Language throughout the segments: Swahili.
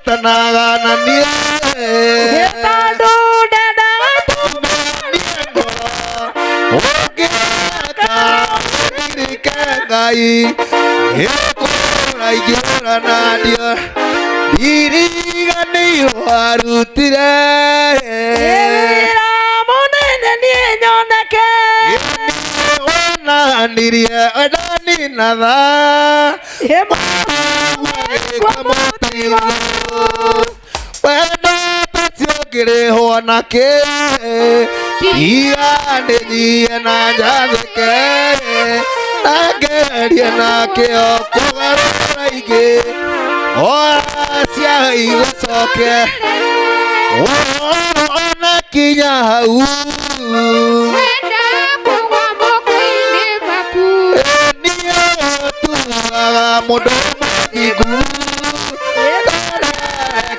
Tanaganania Getado dada Gai Ekora Nadia Dirigani Warutira Niria Adani Nada Wendo Tatiogire Honake Ia na Jadeke Nageria Nake Okugaraige Oasia Igosoke Ona Kinya Hau Modomo igu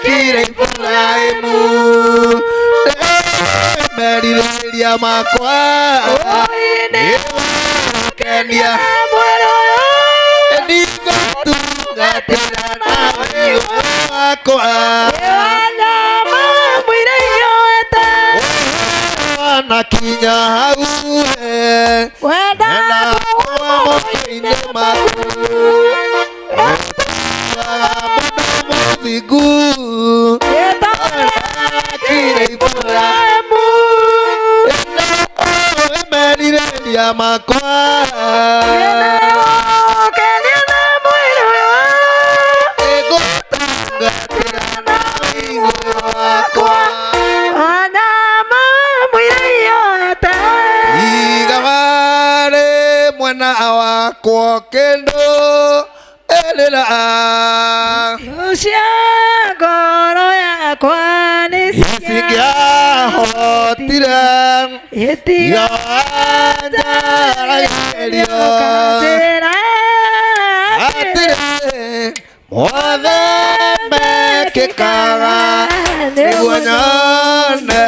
kire fulaimu merilia makwa kenia ndiko tungatira nawe makwa mwire yote na kinya hau wenda kwa mwine makwa Vigu kire ifuramu Emerirelia makwa Kenena mwiro Ego tungatira na mwiro wakwa Anama mwiro yote Igavare mwana wakwa kendo Elela Usiagoro ya kwani Isikia hotira Itia Jara Elio Atire Mwade Mekikaga Iguanyone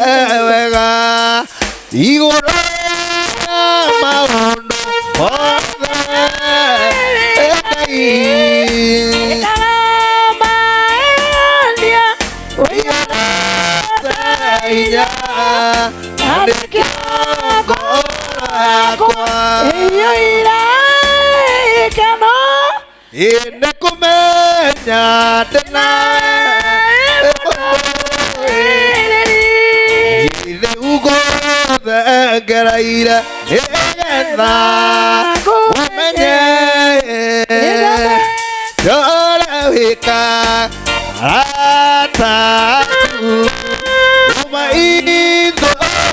Vega Igoro Maundo Mwade Ine kumenya tena Ine ugo the geraira Ena kumenye Dora wika Ata Umaindo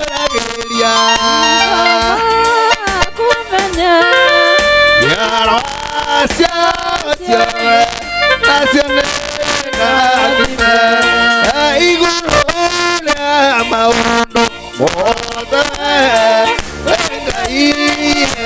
Ragelia Kumenya Yara Nacional Igurona Mauno Moda Venga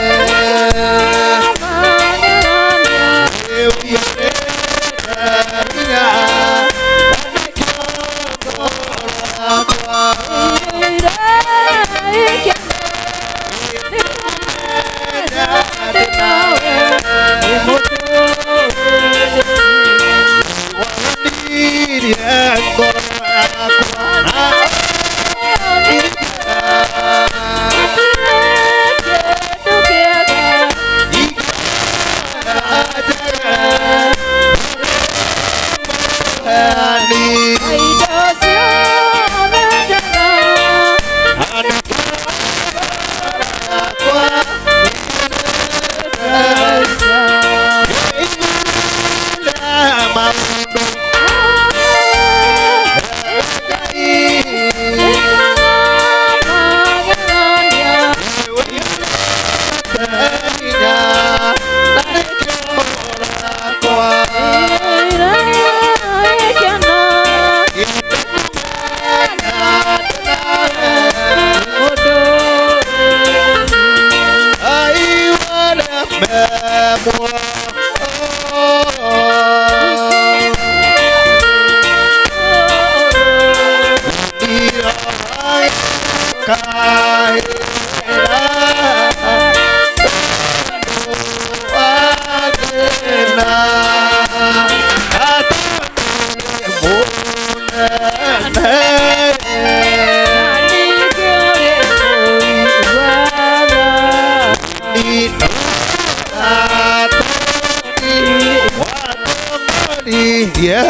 ye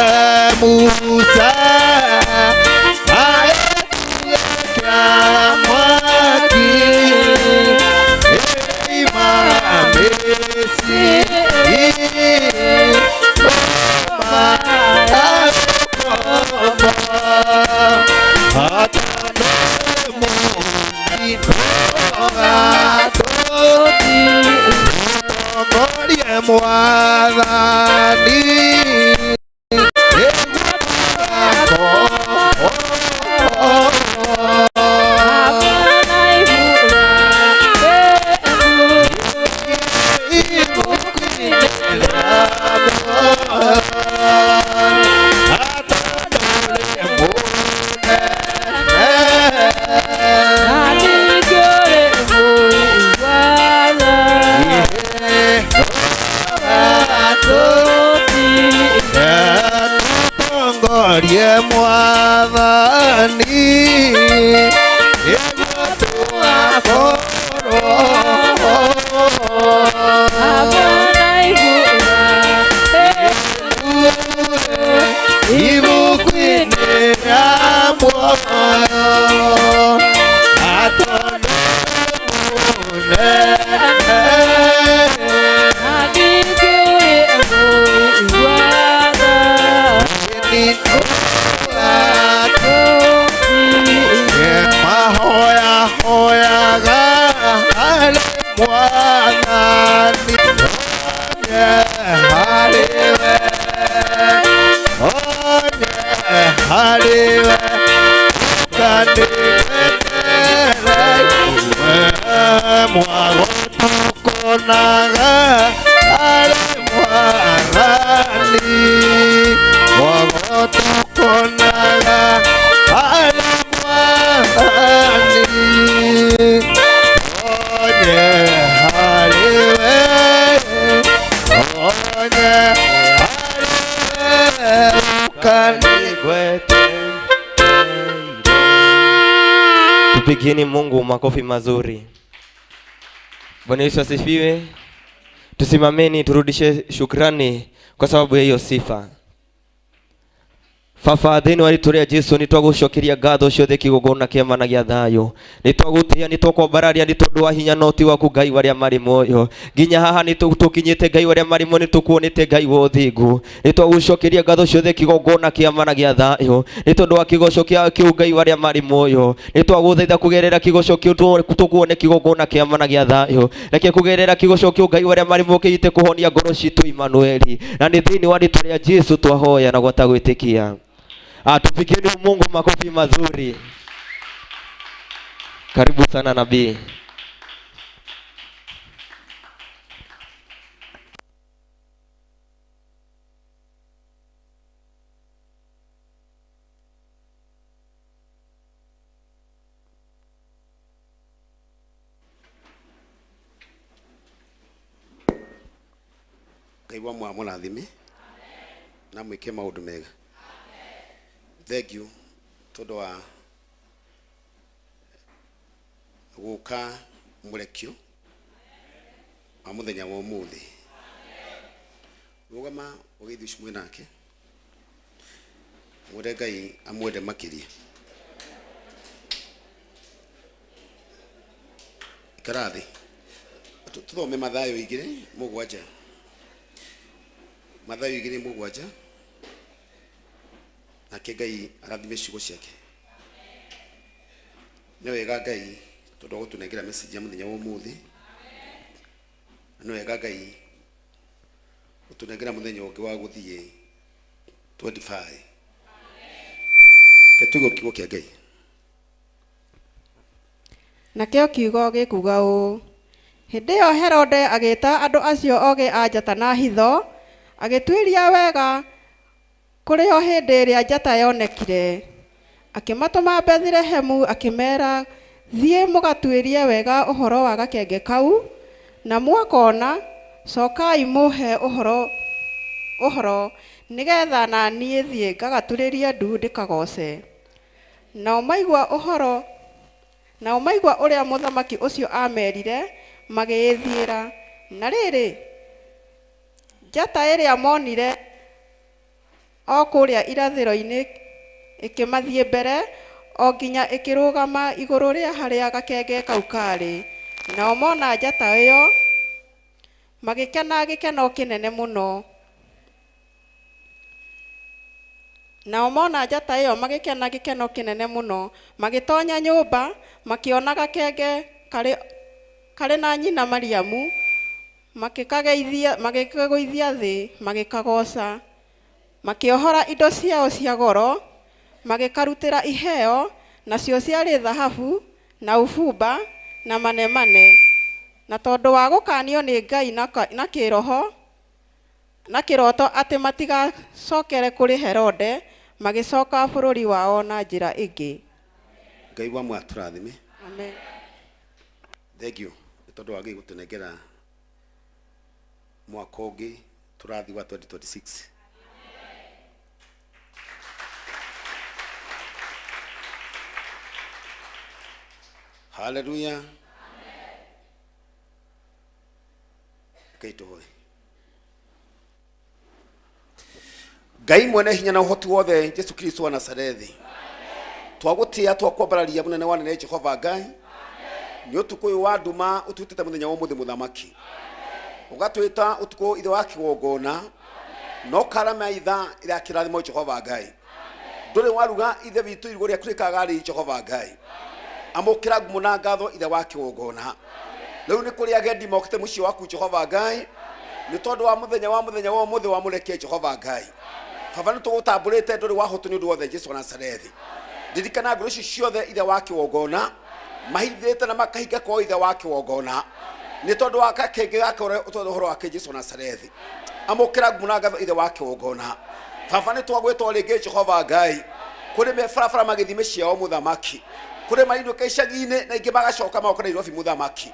Musa aetuweka mwaki imamesi Tupigieni Mungu makofi mazuri. Bwana Yesu asifiwe. Tusimameni turudishe shukrani kwa sababu ya hiyo sifa. Fafathini walituria Jesu nitwagucokeria ngatho ciothe kigogona kiamana gia thayo nitwagutia nitwakwambararia nitondwa hinya noti waku Ngai waria mari moyo nginya haha nitukinyite Ngai waria mari moyo nitukuonete Ngai wo thingu nitwagucokeria ngatho ciothe kigogona kiamana gia thayo nitondwa kigoco kiu Ngai waria mari moyo nitwaguthaitha kugerera kigoco kiu tukuone kigogona kiamana gia thayo reke kugerera kigoco kiu Ngai waria mari moyo kiite kuhonia ngoro citu Imanueli na ni thini walituria Jesu twahoya na gwatagwitikia. Tupigieni Mungu makofi mazuri. Karibu sana nabii. Kaiwa mwamunathime. Na mwike maundu mega. Thank you todo wa guka murekio wa muthenya wa umuthi rugama ugithi cumwe nake mwire Ngai amwende makiria karathi tuthome Mathayo 2:7 Mathayo 2:7 nake Ngai arathime ciugo ciake ni wega Ngai tondu gutunengera message ya muthenya wa umuthi ni wega Ngai gutunengera muthenya ungi wa guthie 25 ketugo kiugo kia Ngai nakio kiugo gikuga ũ hindi ĩyo Herode agĩta andũ acio ogĩ a njata na hitho agĩtuĩria wega kũrĩ o hĩndĩ ĩrĩa njata yonekire akĩmatũma Bethlehemu akĩmera thiĩ mũgatuĩrie wega ũhoro wa gakenge kau na mwakona cokai mũhe ũhoro nĩgetha na niĩ thiĩ ngagatũrĩrie ndu ndĩkagoce nao maigua ũrĩa mũthamaki ũcio amerire magĩĩthiĩra na rĩrĩ njata ĩrĩa monire o kuria irathiro-ini ikimathie mbere o nginya ikirugama iguru ria haria gakenge kau kari. Nao mona njata iyo magikena gikeno kinene muno. Nao mona njata iyo magikena gikeno kinene muno, magitonya nyumba makiona gakenge kari na nyina Mariamu, magikageithia thi, magikagoca, makiohora indo ciao cia goro, magikarutira iheo, nacio ciari thahabu na ufumba na manemane. Na tondu wa gukanio ni Ngai na kiroho na kiroto ati matigacokere kuri Herode, magicoka bururi wao na njira ingi. Ngai wa mwaturathime. Amen. Thank you. Tondu wa Ngai gutunengera mwaka ungi turathi wa 2026. Hallelujah. Amen. Kaitoe. Ngai mwene hinya na uhoti wothe Jesu Kristo wa Nazarethi. Amen. Twagutia twakwambararia munene wa nene Jehova Ngai. Amen. Ni utuku wa nduma ututite muthenya wa muthi muthamaki. Amen. Ugatwita utuku ithe wa kigongona. Amen. No karama itha ira kirathimo Jehova Ngai. Amen. Nduri waruga ithe witu iguru ria kurikaga ri Jehova Ngai. Amen. Amukira ngumuna ngatho ithe wa kigongona. Riu ni kuri agendi mokite muci waku Jehova Ngai. Ni tondu wa muthenya wa muthi wa mureke Jehova Ngai. Baba ni tugutamburite nduri wahutu ni undu wothe Jesu wa Nazarethi. Dirikana nguru ici ciothe ithe wa kigongona mahithite na makahinga ko ithe wa kigongona. Ni tondu wa kakenge gakore utondu horo wake Jesu wa Nazarethi. Amukira ngumuna ngatho ithe wa kigongona. Baba ni twagwetwo ringi Jehova Ngai. Kuri me farafara magithime ciao muthamaki. Kure maindu keishagine na ingi magacoka mauka Nairobi muthamaki.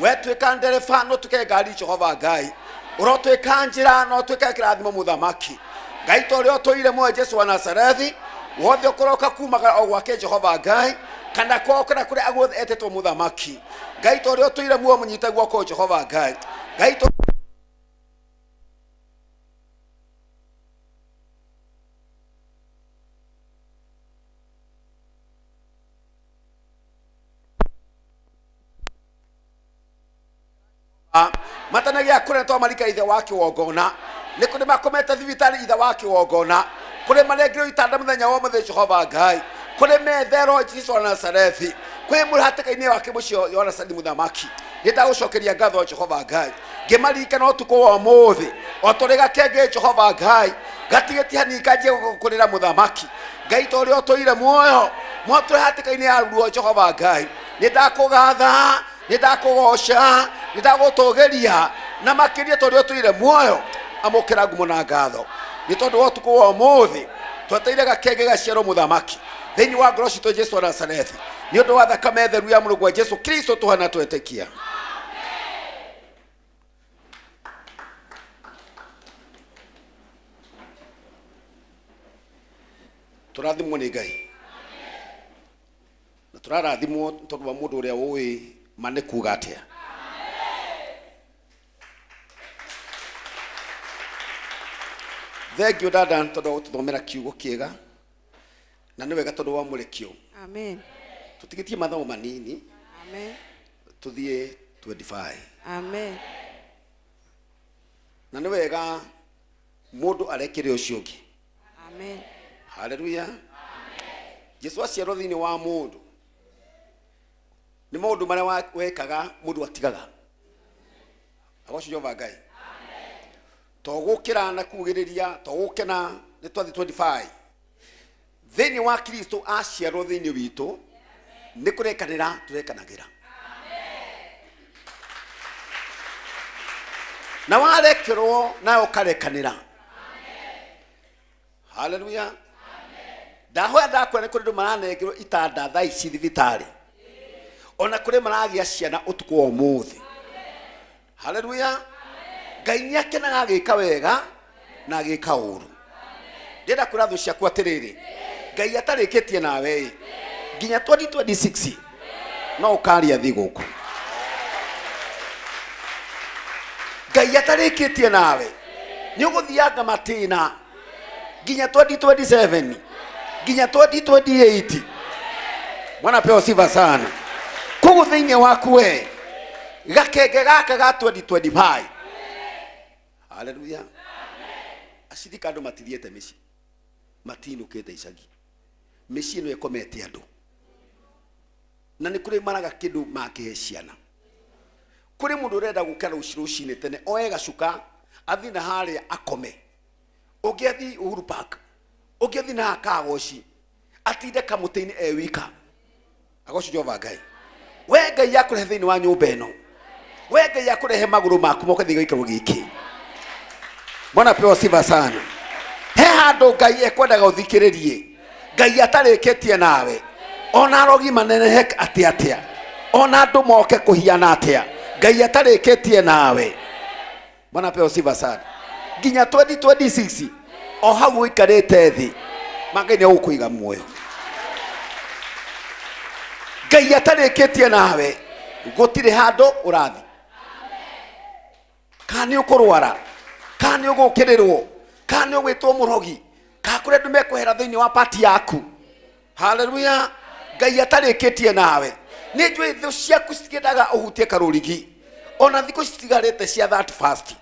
We twika ndereba no tuke ngari Jehova Ngai. Urotwika njira no twika kirathimo muthamaki. Ngai torio toire mwe Jesu wa Nazarethi. Wothe ukoroka kumaga o gwake Jehova Ngai kana kokora kuri agwothe etetwo muthamaki. Ngai torio toire mwe munyite gwako Jehova Ngai. Ngai to matanagia kure to marika ithe wa kigongona. Ni kuri makomete thibitari ithe wa kigongona. Kuri marengiro itanda muthenya wa muthi Jehova Ngai. Kuri methero Jesu wa Nazarethi. Kuri murahatikaini wa kimucio wa Nazarethi muthamaki. Nitagucokeria ngatho Jehova Ngai. Ngimarika no tuko wa muthi. Otoriga kenge Jehova Ngai. Gatigeti hanika je gukurira muthamaki. Ngai torio toire muoyo. Motwe hatikaini ya ruo Jehova Ngai. Nitakugatha, nitakugoca, nitagutogeria na makiria torio toire muoyo. Amukira ngumuna ngatho. Ni tondu wa tuko wa muthi tweteire gakenge gaciaro muthamaki thini wa ngoro citũ Jesu wa Nazarethi. Ni undu wa thakame theru ya Mũrungu wa Jesu Kristo tuhana twetekia. Turathimwo ni Ngai. Na turarathimwo tondu wa mundu uria uwi mane kuga atia. Thank you dada tondu tuthomera kiugo kiega. Na ni wega tondu wa murekio. Amen. Tutigitie mathomo manini. Amen. Tuthie 25. Amen. Na ni wega mundu arekire ucio ungi. Amen. Hallelujah. Amen. Jesu aciarwo thini wa mundu. Ni maundu maria wekaga mundu atigaga. Agoco Jehova Ngai. Togukira na kugiriria togukena ni 2025 thini wa Kristo aciarwo thini witu ni kurekanira turekanagira. Na warekirwo na ukarekanira. Hallelujah. Ndahoya ndakwene kuri ndu maranengirwo itanda thaa ici thibitari ona kuri maragia ciana utuku wa muthi. Hallelujah. Ngai niakenaga agika wega na agika uru. Ndenda kwira thu ciaku atiriri Ngai atarikitie nawe nginya 2026 no ukaria thi guku. Ngai atarikitie nawe ni uguthianga matina Ginya 2027. Ginya 2028. Bwana pewa sifa sana. Kugu thĩinĩ waku we. Gakenge gaka ga 2025. Hallelujah. Acidika andũ matithiĩte mĩciĩ. Matinũkĩte icagi. Mĩciĩ ĩno ĩkomete andũ. Na nĩ kũrĩ maraga kĩndũ makĩhe ciana. Kũrĩ mũndũ ũrenda gũkara rũcinĩ tene oe gacuka athi na harĩa akome. Ũngĩathi Uhuru Park. Ũngĩathi na Kagoci. Atinde kamũtĩ-inĩ wika. Agoci Jehova Ngai. We Ngai yakũrehe thĩinĩ wa nyũmba ĩno. We Ngai yakũrehe magũrũ maku moke thĩ gĩikaro gĩkĩ. Bwana pewa sifa sana. He handũ Ngai ekwendaga ũthikĩrĩrie. Ngai atarĩkĩtie nawe. Ona arogi manenehe atĩa. Ona andũ moke kũhiana atĩa. Ngai atarĩkĩtie nawe. Bwana pewa sifa sana. Ginya 2026 o hau ũikarĩte thĩ. Ngai nĩ ũkũiga muoyo. Ngai atarĩkĩtie nawe. Gũtirĩ handũ ũrathi. Kana ũkũrwara. Kana ũgũkĩrĩrwo. Kana ũgwĩtwo mũrogi. Kana kũrĩa andũ mekũhera thĩinĩ wa party yaku. Hallelujah. Ngai atarĩkĩtie nawe. Nĩ njũĩ thũ ciaku citiendaga ũhutie karũrigi. Ona thikũ citigarĩte cia 31st.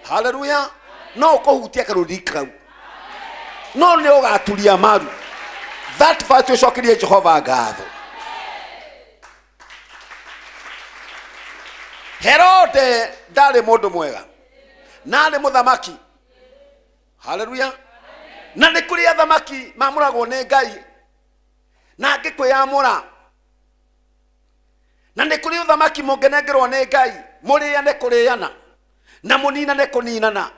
Hallelujah. No ũkũhutia karũrigi kau. No nĩ ũgaturia maru. 31st ũcokerie Jehova ngatho. Herode ndarĩ mũndũ mwega. Na nĩ mũthamaki. Hallelujah. Na nĩ kũrĩ athamaki mamũragwo nĩ Ngai. Na angĩ kwĩyamũra. Na nĩ kũrĩ ũthamaki mũngenengerwo nĩ Ngai. Mũrĩane kũrĩana. Na mũninane kũninana.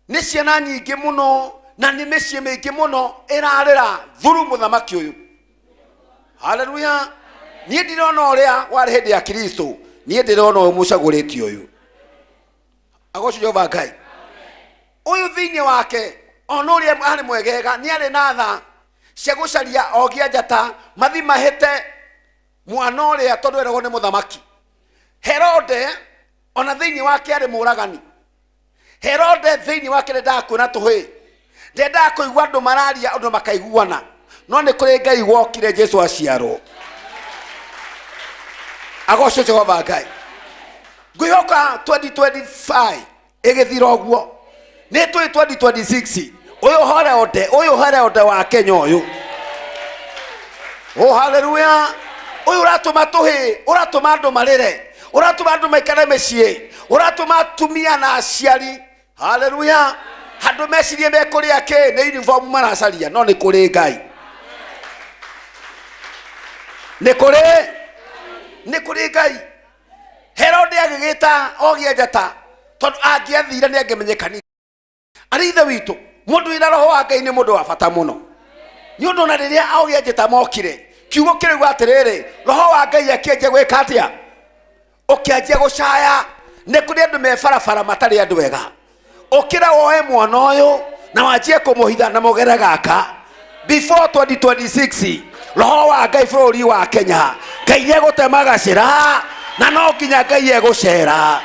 Nĩ ciana nyingĩ mũno na nĩ mĩciĩ mĩingĩ mũno ĩrarĩra thuru mũthamaki ũyũ. Hallelujah. Niĩ ndirona ũrĩa warĩ hĩndĩ ya Kristo. Niĩ ndirona ũyũ mũcagũrĩtio ũyũ. Agoci Jehova Ngai. Ũyũ thĩinĩ wake ona ũrĩa arĩ mwegega nĩ arĩ na tha cia gũcaria ogia njata mathi mahĩte mwana ũrĩa tondũ eragwo nĩ mũthamaki. Herode ona thĩinĩ wake arĩ mũragani. Herode thĩinĩ wake ndendaga kuona tũhĩ. Ndendaga kũigua andũ mararia andũ makaiguana. No nĩ kũrĩ Ngai wokire Jesu aciarwo. Agoci Jehova Ngai. Ngwĩhoka 2025 ĩgĩthira ũguo. Nĩ tũĩ 2026 ũyũ Herode wa Kenya ũyũ. Oh hallelujah. Ũyũ ũratũma tũhĩ, ũratũma andũ marĩre, ũratũma andũ maikare mĩciĩ, ũratũma atumia na aciari. Hallelujah. Handũ mecirie mekũrĩa kĩ nĩ uniform maracaria no nĩ kũrĩ Ngai. Nĩ kũrĩ Ngai. Herode agĩgĩta ogia njata tondũ angĩathire nĩ angĩmenyekani. Arĩ ithe witũ mũndũ wĩna roho wa Ngai nĩ mũndũ wa bata mũno. Nĩ ũndũ na rĩrĩa ogia njata mokire kiugo kĩrĩu atĩrĩrĩ roho wa Ngai akĩenje gwĩka atĩa. Ũkĩanjia gũcaya nĩ kũrĩ andũ mebarabara matarĩ andũ wega. Ũkĩra woe mwana ũyũ na wanjie kũmũhitha na mũgere gaka before 2026 roho wa Ngai bũrũri wa Kenya Ngai egũtemaga cira na no nginya Ngai egũcera.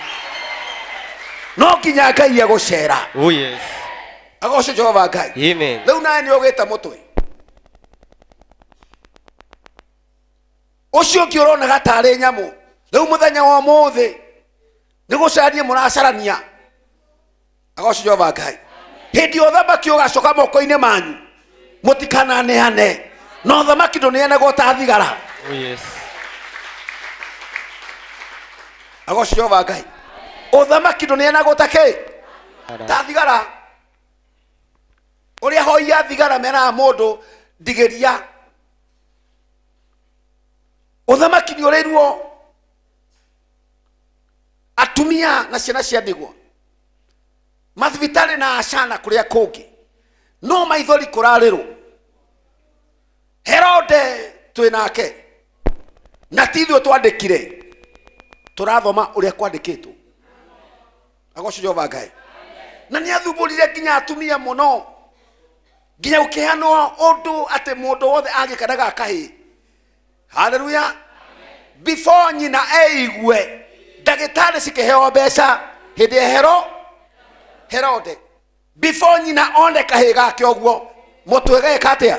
No nginya Ngai egũcera. Oh yes. Agoci Jehova Ngai. Amen. Rĩu nawe nĩ ũgĩte mũtwe. Ũcio ũngĩ ũronaga tarĩ nyamũ. Rĩu mũthenya wa ũmũthĩ nĩ gũcarania mũracarania. Agoci Jehova Ngai. Hĩndĩ ũthamaki ũgacoka moko-inĩ manyu. Mũtikananeane. No ũthamaki ndũneanagwo ta thigara. Oh yes. Agoci Jehova Ngai. Ũthamaki ndũneanagwo ta kĩ? Ta thigara. Ũrĩa hoia thigara meraga mũndũ ndigĩria. Ũthamaki nĩ ũrĩirwo atumia na ciana cia ndigwa. Mathibitarĩ na acana kũrĩa kũngĩ. No maithori kũrarĩrwo. Herode twĩ nake. Na ti ithuĩ twandĩkire. Tũrathoma ũrĩa kwandĩkĩtwo. Agoci Jehova Ngai. Na nĩ athumbũrire nginya atumia mũno. Nginya ũkĩheanwo ũndũ atĩ mũndũ wothe angĩkanaga kahĩ. Hallelujah. Before nyina eigue ndagĩtarĩ cikĩheo mbeca hĩndĩ ya Herode. before nyina one kahä gake å guo må twä geka atä a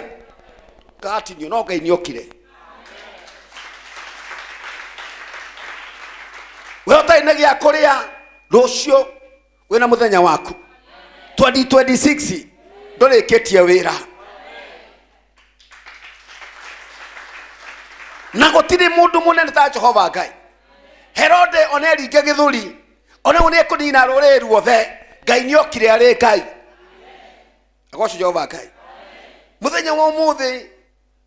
gatinio no Ngai nä okire we å tarä na gä a kå rä a rå cio wä na må thenya waku 2026 ndå rä kä tie wä ra na gå tirä må ndå må nene ta Jehova Ngai Herode ona ringä gä thuri ona å nä kå nina rå rä ruothe Ngai nä okire arä Ngai agocwo Jehova Ngai må thenya wa må thä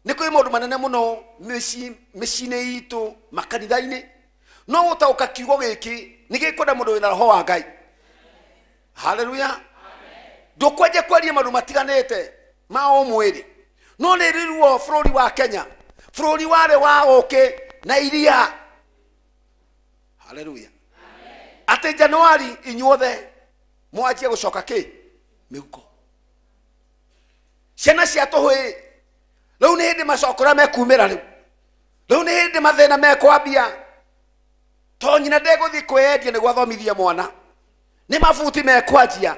nä kå maå ndå manene må no mä-inä itå makanitha-inä no gå taå ka kiugo gä kä nä gä kwenda må ndå wä na roho wa Ngai haleluya ndå kwenje kwaria maå ndå matiganä te ma å mwä rä no nä riruo bå rå ri wa Kenya bå rå ri warä wa å kä na iria haleluya atä Januari inyuothe mwanjie gå coka kä mä huko ciana cia tå hä rä u nä hä ndä macoko rä a mekumä ra rä u nä hä ndä mathä na mekwambia to nyina ndegå thiä kwä endia nä gwathomithia mwana nä mabuti mekwanjia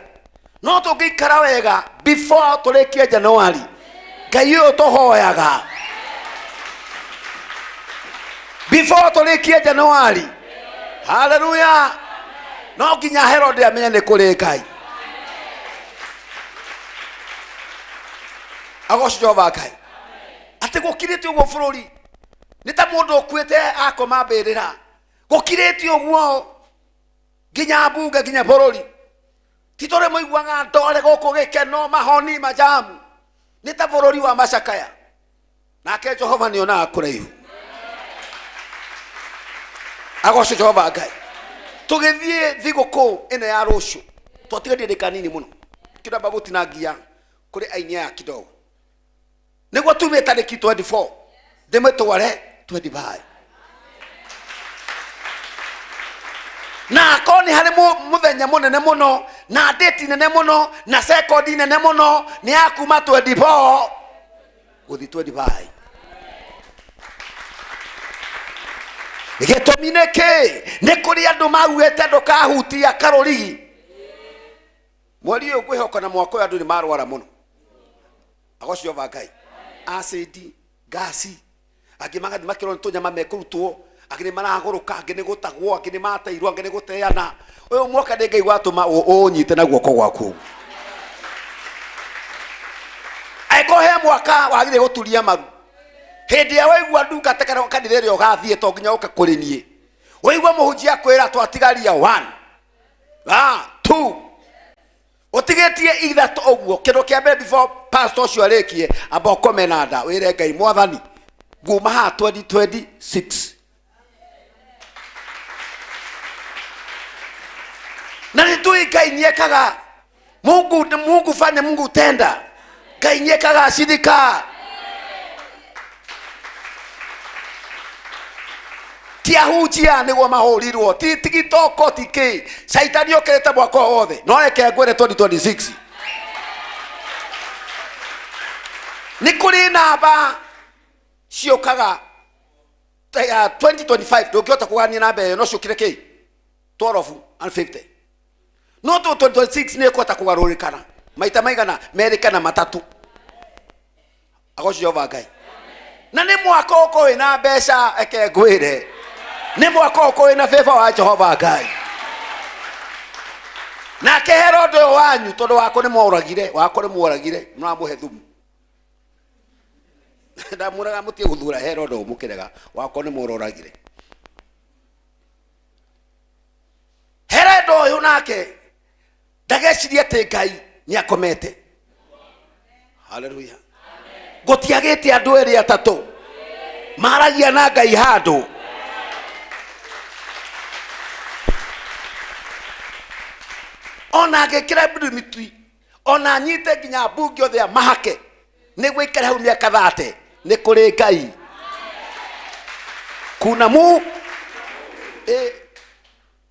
no tå ngä ikara wega before tå rä kie Januari Ngai å yå tå hoyaga before tå rä kie Januari haleluya no nginya Herode amenye nä kå rä Ngai agocwo Jehova Ngai atä gå kirä te å guo bå rå ri nä ta må ndå å kuä te akoma mbä rä ra gå kirä te å guo nginya mbunge nginya bå rå ri titå rä må iguaga ndore gå kå gä keno mahoni majamu nä ta bå rå ri wa macakaya nake Jehova nä onaga kå raihu agocwo Jehova Ngai tå gä thiä thigå kå ä no ya rå cio twatigarie ndä kanini må no kä ndamba gå tinangia kå rä aini aya kidogo nä guo tumä tarä ki 24 ndä mä tware 25 na akorwo nä harä må thenya må nene må no na ndäti nene må no na sekondi nene må no nä akuma 24 gå thi 25 gä tå mi nä kä nä kå rä andå mauä te ndå kahutia karå rigi mweri å yå ngwä hoka na mwaka å yå andå nä marwara må no agocwo Jehova Ngai acidi gasi angä magathi makä rwo nä tå nyama mekå rutwo angä nä maragå rå ka angä nä gå tagwo angä nä mateirwo angä nä gå teana å yå mwoka nä Ngai watå ma å nyite na guoko gwaku angäkorwo he mwaka wagä rä gå turia maru hä ndä ä a waigua ndungate kanitha ä rä a å gathiä to nginya å ke kå rä niä waigua må hunjia kwä ra twatigaria 1 2 å tigä tie ithatå å guo kä ndå kä a mbere before pastor å cio arä kie amba å kome na nda wä re Ngai mwathani nguma ha 2026 na nä tå Ngai niekaga Mungu fanya Mungu tenda Ngai niekaga acithika tiahunjia nä guo mahå rirwo ti tigitoko ti kä caitani å kä rä te mwaka wothe no reke ngwä re 2026 nä kå rä namba ciå kaga 2025 ndå ngä hota kå gania namba ä no ciå kä re kä 1250 no 2026 nä kå hota kå garå rä kana maita maigana merä kana matatå agocwo Jehova Ngai na nä mwaka å kå wä na mbeca eke ngwä re nä mwaka å kå wä na beba wa Jehova Ngai nake Herode å yå wanyu tondå wakå nä moragire nä ramå he thumu ndamwä raga må tie gå thura Herode å må kä rega wakå nä mororagire Herode å yå nake ndagecirie atä Ngai nä akomete haleluya gå tiagä te andå erä atatå maragia na Ngai handå ona ngä kä ra mbirimiti ona nyite nginya mbunge othe a mahake nä gå ikare hau mä aka 30 nä kå rä Ngai kuna mu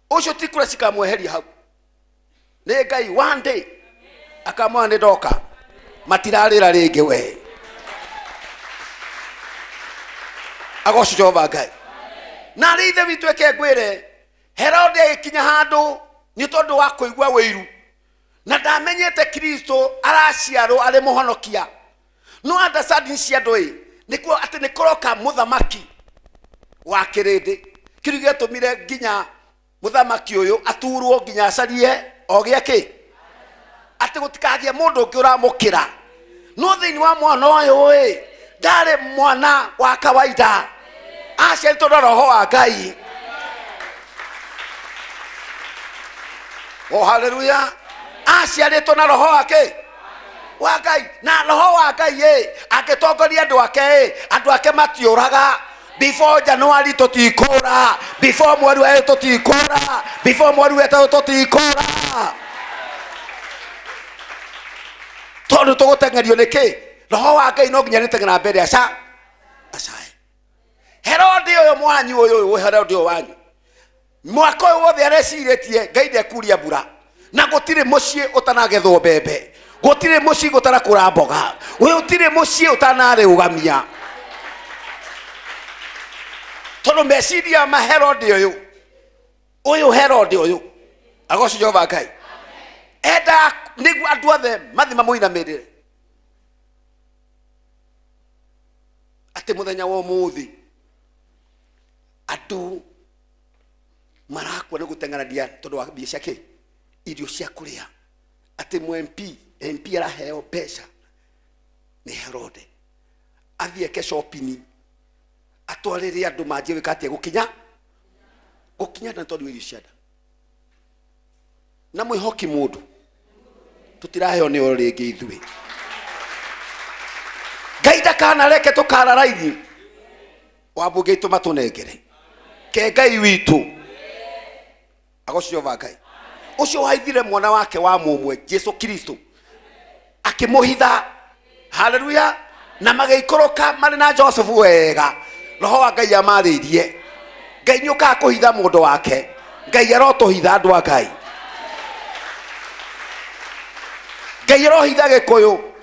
å cio ti kå ra cikamweheria hau nä Ngai one day akamwona nä ndoka matirarä ra rä ngä we agocwo Jehova Ngai na rä ithe witå eke ngwä re Herode agä kinya handå nä tondå wa kå igua wä iru na ndamenyete Kristo araciarwo ari muhonokia. No understanding cia ndoi nikuo ati nikoroka muthamaki wa kirindi kiru giatumire nginya muthamaki uyu aturwo nginya acarie ogia ki ati gutikagia mundu ungi uramukira. No thiini wa mwana uyu ndari mwana wa kawaida, aciaritwo na roho wa Ngai. Oh, haleluya. Aciaritwo na roho wake wa Ngai, na roho wa Ngai agitongoria andu ake matiuraga. Before January tutikura, before mweri wa tutikura, before mweri wa tutikura. Tondu tugutengerio niki roho wa Ngai no nginya nitengena mbere aca acae. Herode uyu mwanyu uyu Herode wanyu mwaka uyu wothe areciritie Ngai ndekuria mbura, na gutire mucii utanagethwo mbembe, gutire mucii gutarakura mboga, gutire mucii utanareugamia. Tondu meciria ma Herode uyu Herode uyu agoco Jehova Ngai enda niguo andu othe mathima muinamirire ati muthenya wa umuthi andu marakwa ni gutengerania tondu wa mbia ciake irio cia kuria. Ati mu MP araheo mbeca ni Herode athie ke shopping atwarire andu manjie wikatie gukinya na tondu irio cianda na mwihoki mundu tutiraheo ni oringi ithui. Ngai ndakanareke tukara raithi wambunge itu matunengere ke Ngai witu agoco Jehova Ngai ucio waithire mwana wake wa mumwe Jesu Kristo akimuhitha. Haleluya. Na magiikoroka mari na Joseph wega, roho wa Ngai amaririe. Ngai ni uka kuhitha mundu wake, Ngai arotuhitha andu a Ngai, Ngai arohitha Gikuyu.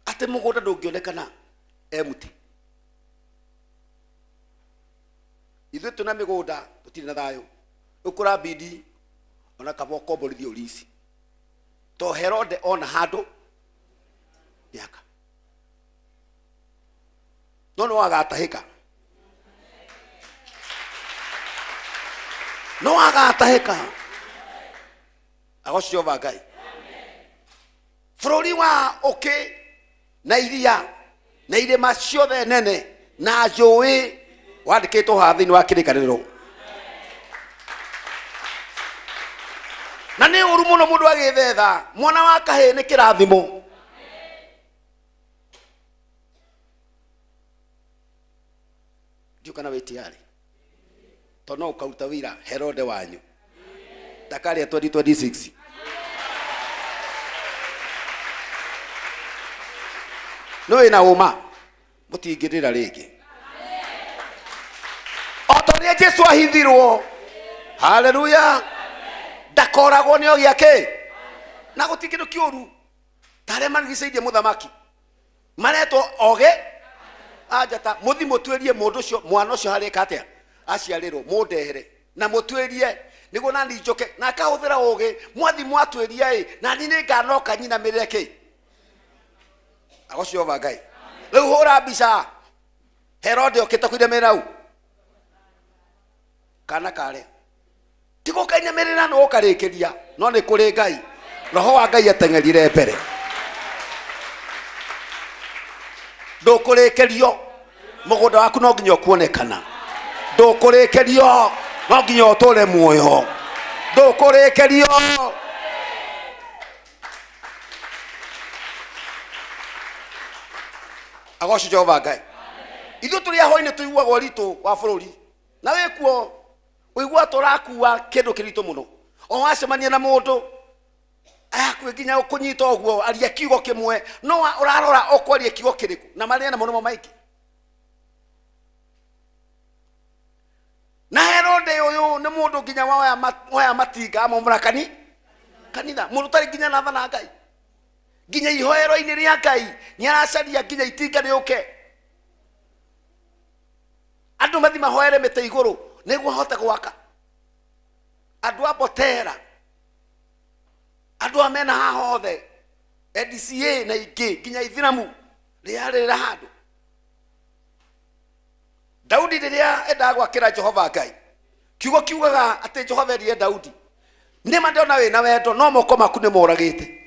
Ate mugunda ndungionekana emuti. Ithuĩ tuna mĩgũnda tũtirĩ na thayũ, ũkũra bidi ona kaba ũkomborithia ũrici. To Herode ona handũ yaka no agatahĩka, no agatahĩka agoco Jehova Ngai. Bũrũri wa ũkĩ na iria na irĩma ciothe nene na njũĩ wandikitwo haha thiini wa kirikaniro. Na ni uru muno mundu agithetha mwana wa kahii ni kirathimo. Ndiukana witiari tono ukauta wira Herode wanyu ndakari 2026 no ina uma mutingirira ringi otoria Jesu ahithirwo. Haleluya. Ndakoragwo ni ogia ke na gutingiru kiuru tare marigiceirie muthamaki maretwo oge ajata muthi mutwerie mundu cio mwana cio harika atia aciarirwo mundehere na mutwerie niguo nani njoke na akahuthira oge mwathi mwatwerie na ni nganoka nyina mireke agoco Jehova Ngai. Riu hura mbica Herode okite kwiremera u kana kare tiko kaina merera no karikiria no ni kuri Ngai. Roho wa Ngai atengerire mbere ndukurikirio mugunda waku no nginya kuonekana, ndukurikirio no nginya utore muoyo, ndukurikirio. Agoco Jehova Ngai. Ithuĩ tũrĩ ahoini tũiguagwo ritu wa bũrũri na wĩkuo uigua tũrakua kĩndũ kĩritũ mũno. O wacemania na mũndũ akwe nginya kunyita ũguo aria kiugo kimwe no urarora okwaria kiugo kiriku na marĩa na mũno maingĩ. Na Herode uyu nĩ mũndũ nginya waya matinga amomra kanitha mũndũ tari nginya na thana Ngai nginya ihoero-inĩ rĩa Ngai nĩaracaria nginya itinga rĩũke andũ mathi mahoere mĩtĩ igũrũ niguo hote gwaka andu abotera andu amena haha othe EDCA na ingi nginya Ithiramu riarira handu. Daudi riria endaga gwakira Jehova Ngai kiugo kiugaga ati Jehova erire Daudi nima ndona wina wendo no moko maku ni moragite.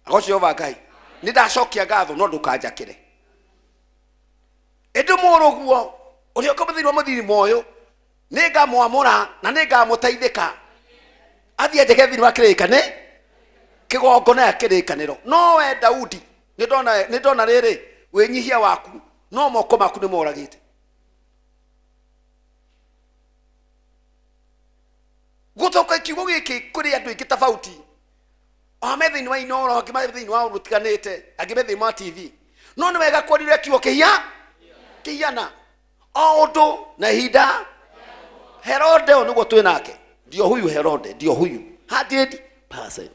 Agocio Jehova Ngai ni ndacokia ngatho no ndukanjakire endu muruguo uri ukomuthirwo muthiri moyo ninga mwamura na ninga muteithika athie njege thiini wa kirikane kigongona ya kirikaniro. No we Daudi ni ndona riri winyihia waku no moko maku ni moragite. Gutoka kiugo giki kuri andu ingi tofauti amethiini wa inoro akimethiini wa rutiganite agimethiini wa TV no ni wega kwarire kiugo kihana ondo na hida. Herode niguo twi nake ndio huyu Herode ndio huyu 100%.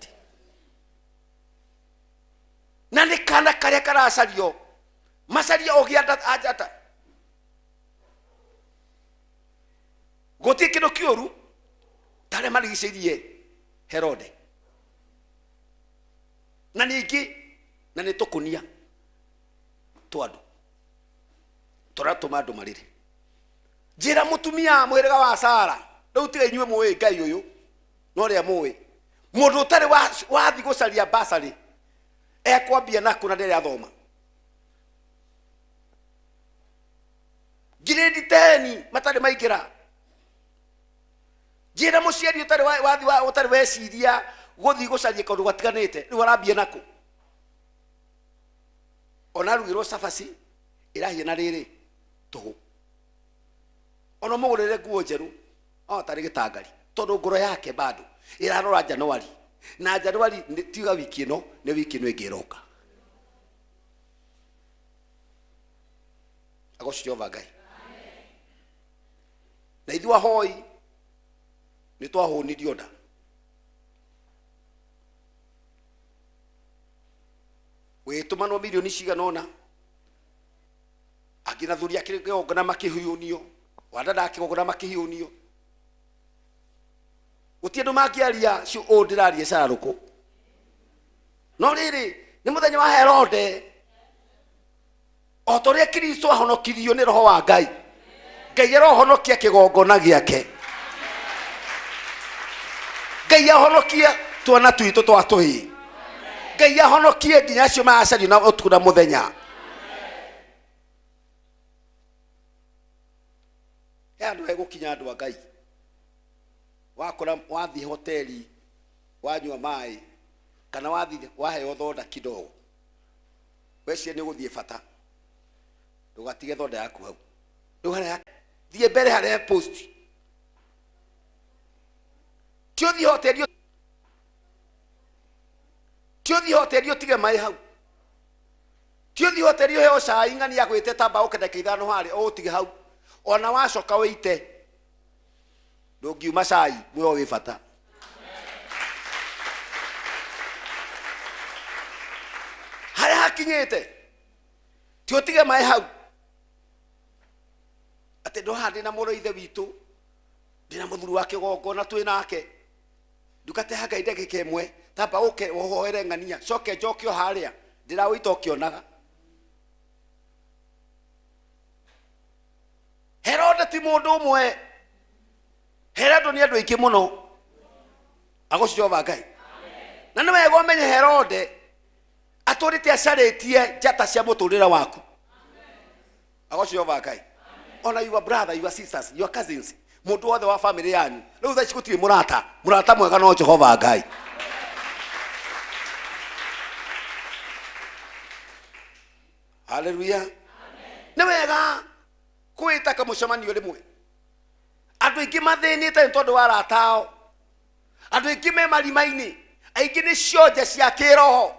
Na ni kana karia karacario macaria ogianda ajata goti kindu kiuru tare marigiceirie Herode na ningi na ni tukunia twandu turatuma andu marire njira mutumia mwiriga wa Sara riu tiga inyue muwi Ngai uyu no ria muwi mundu utari wathi gucaria basari ekwambia naku na ndere athoma grade 10 matari maigira njira muciari utari wathi utari weciria guthi gucaria kaundu gatiganite riu arambia naku ona rugirwo cabaci irahiana riri tuhu ona mugurire nguo njeru tari gitangari tondu ngoro yake bado irarora Januari na Januari tiga wiki ino ni wiki ino ingiroka. Agocio Jehova Ngai na ithuĩ ahoi ni twahũnirio nda wĩtũmanwo milioni ciganona akina thuri akire kĩgongona makĩhiũnio wandada akĩgongona makĩhiũnio gutie ndu mangiaria cio ndirarie caruku no riri ni muthenya wa Herode otoria Kristo ahonokirio ni roho wa Ngai Ngai arohonokia kĩgongona giake Ngai ahonokia twana twitu twatuhi Ngai ahonokie nginya acio macario na utukuna muthenya andu egukinya andu a Ngai wakora wathi hoteli wanywa mai kana wathi waheo thonda kidogo wecie ni guthie bata ndugatige thonda yaku hau nduhara thie mbere hare post tiothi hoteli utige mai hau tiothi hoteli heo cai ngani ya gwite tamba ukendeke ithano hari o utige hau ona wacoka wite ndungiuma cai muyo wi bata haria hakinyite ti utige mai hau ati ndohandi na muro ithe witu ndina muthuru wa kĩgongona twi nake ndukate Ngai ndagĩka ĩmwe tamba uke wohoere ng'ania coke njokio haria ndirawita ũkĩonaga Herode ti mundu umwe Herode ni andu aingĩ muno agocio Jehova Ngai na nĩ wega ũmenye Herode atũrĩte acarĩtie njata cia mũtũrĩre waku agocio Jehova Ngai ona your brother your sisters your cousins mundu wothe wa family yanyu rĩu thaa ici gũtirĩ mũrata mwega no Jehova Ngai haleluya nĩ wega kwĩta kamũcemanio rĩmwe andu aingĩ mathĩnĩte nĩ tondũ wa aratao andu aingĩ me marima-inĩ aingĩ nĩ cionje cia kĩroho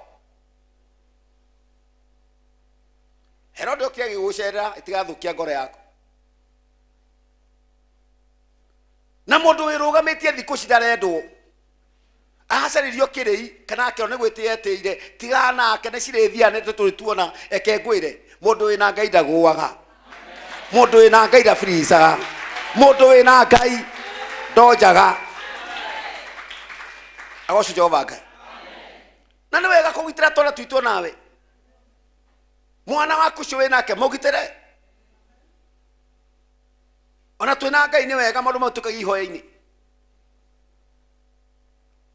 Herode okia gĩgũcerera itigathukia ngoro yaku na mũndũ wĩrũgamĩtie thikũ citarendwo ahacarĩrio kĩrĩi kana akĩrwo nĩ gwĩtĩetĩire tigana nake nĩ cirĩthiane tũtũrĩtuona eke ngwĩre mũndũ wĩna Ngai ndagũaga mũndũ wĩna Ngai ndabiricaga Mundu wina Ngai ndonjaga. Agoco Jehova Ngai. Na nĩ wega kũgitĩra twana twitũ nawe. Mwana waku ũcio wĩnake mũgitĩre. Ona twĩna Ngai nĩ wega maũndũ mau tũkagia ihoya-inĩ.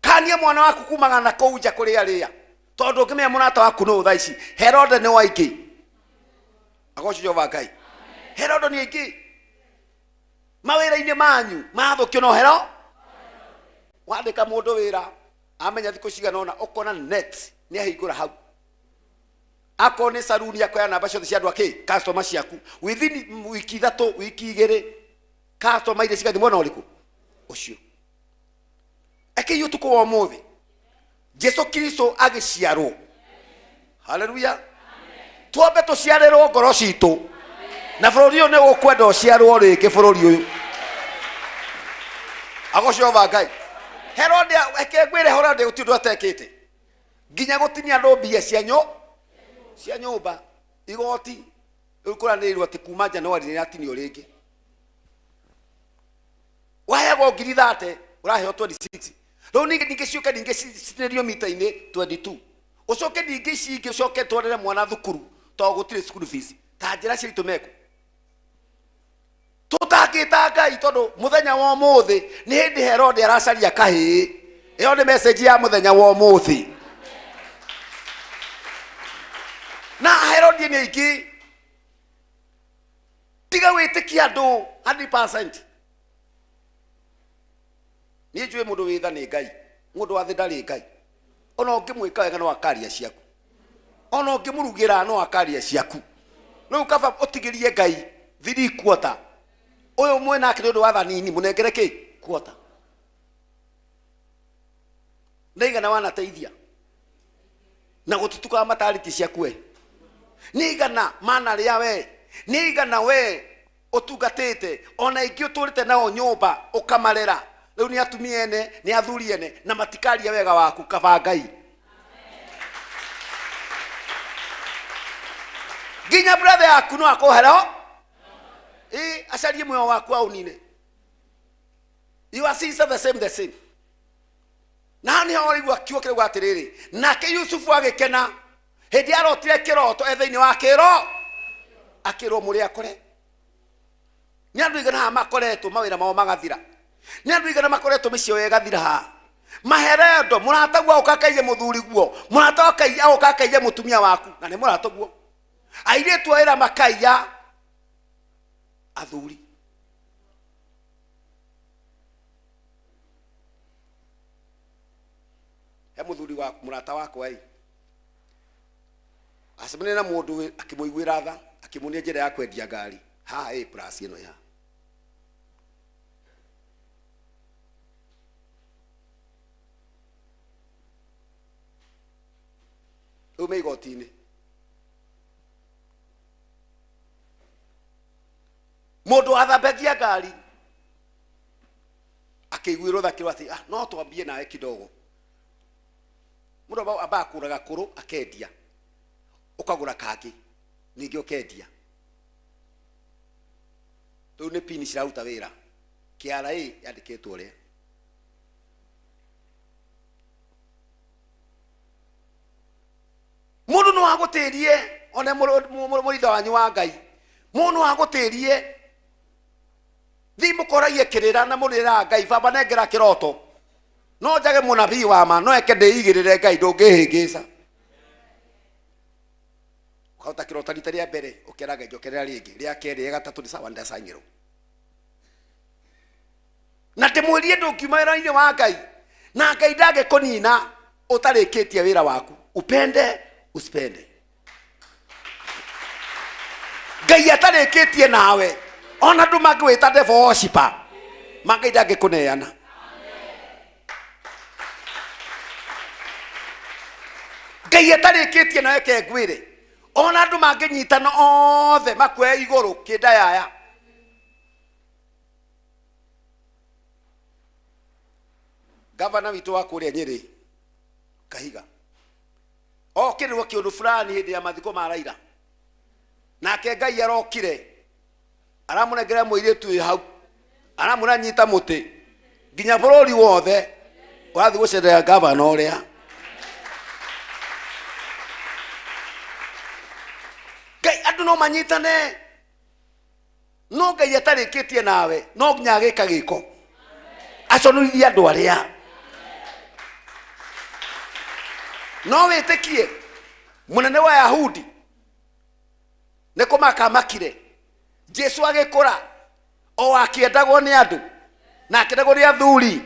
Kania mwana waku kumaga na kũu nja kũrĩa arĩa. Tondũ ũngĩmenya mũrata waku nĩ thaa ici. Herode nĩ waingĩ. Agoco Jehova Ngai. Herode nĩ aingĩ. Mawĩra-inĩ manyu mathũkio no hero. Wandĩka mũndũ wĩra amenya thikũ cigana ũna ũkona net nĩ ahingũra hau. Ako nĩ saruni akoya namba ciothe cia andũ akĩ customer ciaku. Within wiki 3 wiki 2 customer iria cigathĩ mwena ũrĩkũ ũcio. Eke ũtukũ wa ũmũthĩ Jesu Kristo agĩciarwo. Haleluya. Twambe tũciarĩrwo ngoro citũ. Na bũrũri ũyũ nĩ ũkwenda ũciarwo rĩngĩ bũrũri ũyũ. Agoco Jehova Ngai. Herode ekegwire Herode ũti ũndũ atekĩte. Nginya gũtinia andũ mbia cia nyũmba igoti ũkũranĩrĩirwo atĩ kuma Januari nĩ atinio rĩngĩ. Wahego ngiri 30 ũraheo 26. Rĩu ningĩ ciũke ningĩ cinĩrio mita-inĩ 22. Ũcoke ningĩ ici ingĩ ũcoke twarĩre mwana thukuru tondũ gũtirĩ school fees. Ta njĩra ciritũ meko. Tũtangĩta Ngai tondũ mũthenya wa ũmũthĩ nĩ hĩndĩ Herode aracaria kahĩĩ. Ĩyo nĩ message ya mũthenya wa ũmũthĩ. Na Herode nĩ aingĩ. Tiga wĩtĩkia andũ 100%. Niĩ njũĩ mũndũ wĩ tha nĩ Ngai. Mũndũ wa thĩ ndarĩ Ngai. Ona ũngĩmwĩka wega no akaria ciaku. Ona ũngĩmũrugĩra no akaria ciaku. Rĩu kaba ũtigĩrie Ngai 3/4. Ũyũ mwena ake nĩ ũndũ wa tha nini mũnengere kĩ? 1/4. Nĩigana wanateithia. Na gũtutukaga matariti ciaku we. Nĩigana mana rĩa we. Nĩigana we ũtungatĩte. Ona ingĩ ũtũrĩte nao nyũmba ũkamarera. Rĩu nĩ atumia ene, nĩ athuri ene na matikaria wega waku kaba Ngai. Nginya brother yaku no akũhero. Acarie muoyo waku aunine. You are seeing the same. Na nĩ orĩgua kiugo kĩrĩa gwatirĩrĩ. Nake Yusufu agĩkena. Hĩndĩ arotire kĩroto ethĩinĩ wa kĩro. Akĩrwo mũrĩ akore. Nĩ andũ igana haha makoretwo mawĩra mao magathira. Nĩ andũ igana makoretwo mĩciĩ yao ĩgathira haha. Maherendo mũrata guo ũkakaige mũthuri guo. Mũrata ũkakaige mũtumia waku. Na nĩ mũrata guo. Airĩtu wĩra makaiya athuri. He mũthuri wa mũrata wakwa acemania na mũndũ akĩmũiguĩra tha akĩmuonia njĩra ya kwendia ngari haha plus ĩno ya ume igoti-inĩ. Mũndũ athambagia ngari akĩiguĩrwo tha kĩrwo atĩ no twambie nawe kidogo. Mũndũ amba kũraga kũrũ akendia. Ũkagũra kangĩ ningĩ ũkendia. Rĩu nĩ pini ciraruta wĩra. KRA yandĩkĩtwo ũrĩa. Mũndũ no agũtĩrie ona mũritho wanyu wa Ngai. Mũndũ agũtĩrie thimũ koragie kĩrĩra na mũrĩra Ngai baba nengera kĩroto. No njage mũnabii wa ma no eke ndĩigĩrĩre Ngai ndũngĩhĩngĩca. Ukauta kĩroto rita rĩa mbere ũkera Ngai njokerera rĩngĩ rĩa kerĩ rĩa gatatũ nĩ sawa ndasanyĩrwo. Na ndĩmwĩrie ndũngiuma wĩra-inĩ wa Ngai na Ngai ndangĩkũnina ũtarĩkĩtie wĩra waku. Upende usipende. Ngai atarĩkĩtie nawe ona ndũ mangĩwĩta devil worshiper Ngai ndangĩkũneana. Ngai atarĩkĩtie nawe kengwĩre ona andũ mangĩnyitana othe makuoya igũrũ kĩndayaya. Gavana witũ wa kũrĩa Nyĩrĩ Kahiga okĩrĩrwo kĩũndũ fulani hĩndĩ ya mathiko ma Raila. Nake Ngai arokire aramũnengera mũirĩtu hau Ana muranyita muti. Ginya bururi wothe. Urathi gucerera gavana uria. Ngai andu no manyitane. No Ngai atarikitie nawe, no nginya agika giko. Aconurithia andu aria. No witikie munene wa Yahudi niko makamakire. Jesu agikura o akiendagwo ni andu na akiendagwo ni athuri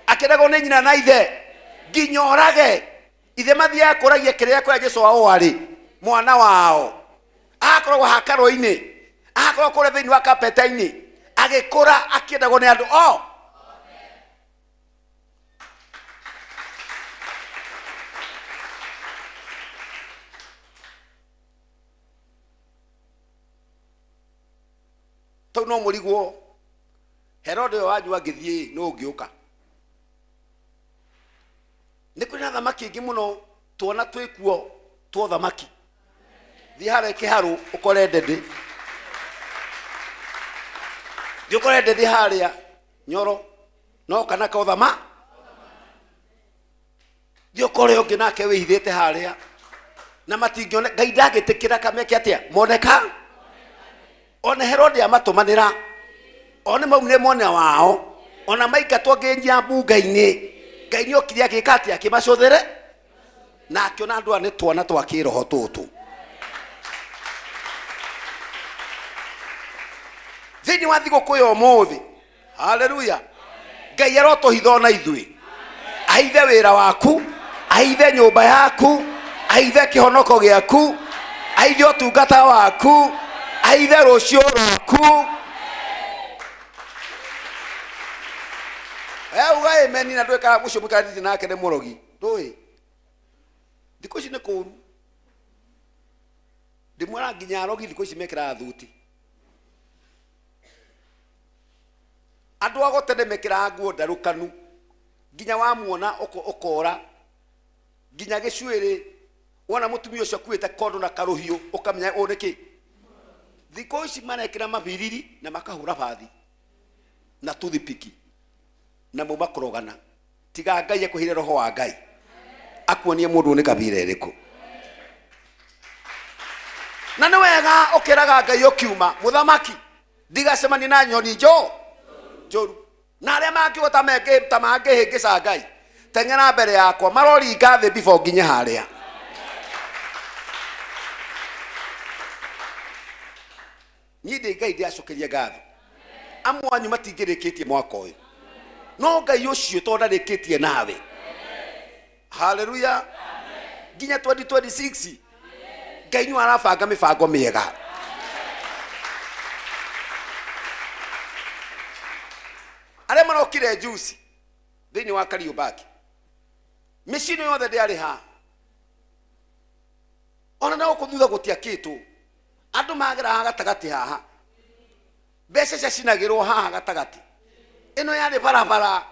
akiendagwo ni nyina na ithe nginya orage ithe mathia kuragia kiria kwa Jesu wao ari mwana wao akoragwo hakaro-ini akoragwo kure thiini wa kapeta-ini agikura akiendagwo ni andu o to no murigwo Herode wanyu agithie no ngiuka ni kwina thamaki ingi muno tuona twikuo tuo thamaki thi hare kiharu ukore ndedi thi ukore ndedi haria Nyoro no kana ka uthama thi ukore ungi nake wihithite haria na matingione Ngai ndagitikira kameke atia moneka ona Herode amatumanira ona maune mwana wao ona maika twagenjia mbunga-ini Ngai ni okiria gikati akimacuthere na akiona andu ane twana twa kiroho tutu thini wa thiguku yo muthi. Haleluya. Ngai arotuhitha na ithui aithe wira waku aithe nyumba yaku aithe kihonoko giaku aithe utungata waku aithe rucio rwaku. Uga amen na ndweka mucio mutariti nake ne murogi ndui thiko ici ni kuru ndimwara nginya arogi thiko ici mekira thuti andu agotene mekira nguo ndarukanu nginya wamuona ukora nginya gicwiri wona mutumia ucio akuite kondo na karuhiu ukamenya uniki thiko ici marekira mabiriri na makahura bathi na tuthipiki na muma kurogana tiga Ngai akuhire roho wa Ngai akuonie mundu ni kabira iriku na ni wega ukiraga Ngai ukiuma muthamaki ndigacemani na nyoni njoru na aria mangigota menge tamangihingisa Ngai teng'era mbere yakwa marori ngathe before nginya haria nyide Ngai ndiacokeria ngatho amwanyu matingirikitie mwaka uyu no Ngai ucio tonda rikitie nawe. Haleluya. Nginya 2026 Ngai ni arabanga mibango miega. Aria marokire juice thini wa Kariobangi micino yothe ndiari ha ona na ukuthutha gutia kitu andu magera gatagati haha mbeca cia cinagirwo haha gatagati ino yari barabara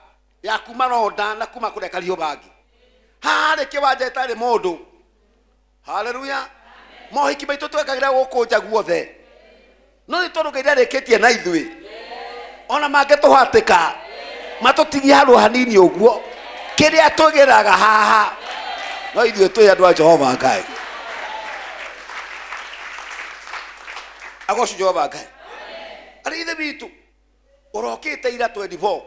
ya kuma Ronda na kuma kure Kariobangi haha kiwanja itari mundu. Haleluya. Mohiki baitu twekagira gukunja guothe no ni tondu Ngai ndarikitie na ithui ona mangetuhatika matutigia handu hanini uguo kiria tugiraga haha no ithui twi andu a Jehova Ngai agocu Jehova Ngai ari ithe bitu urokite ira 24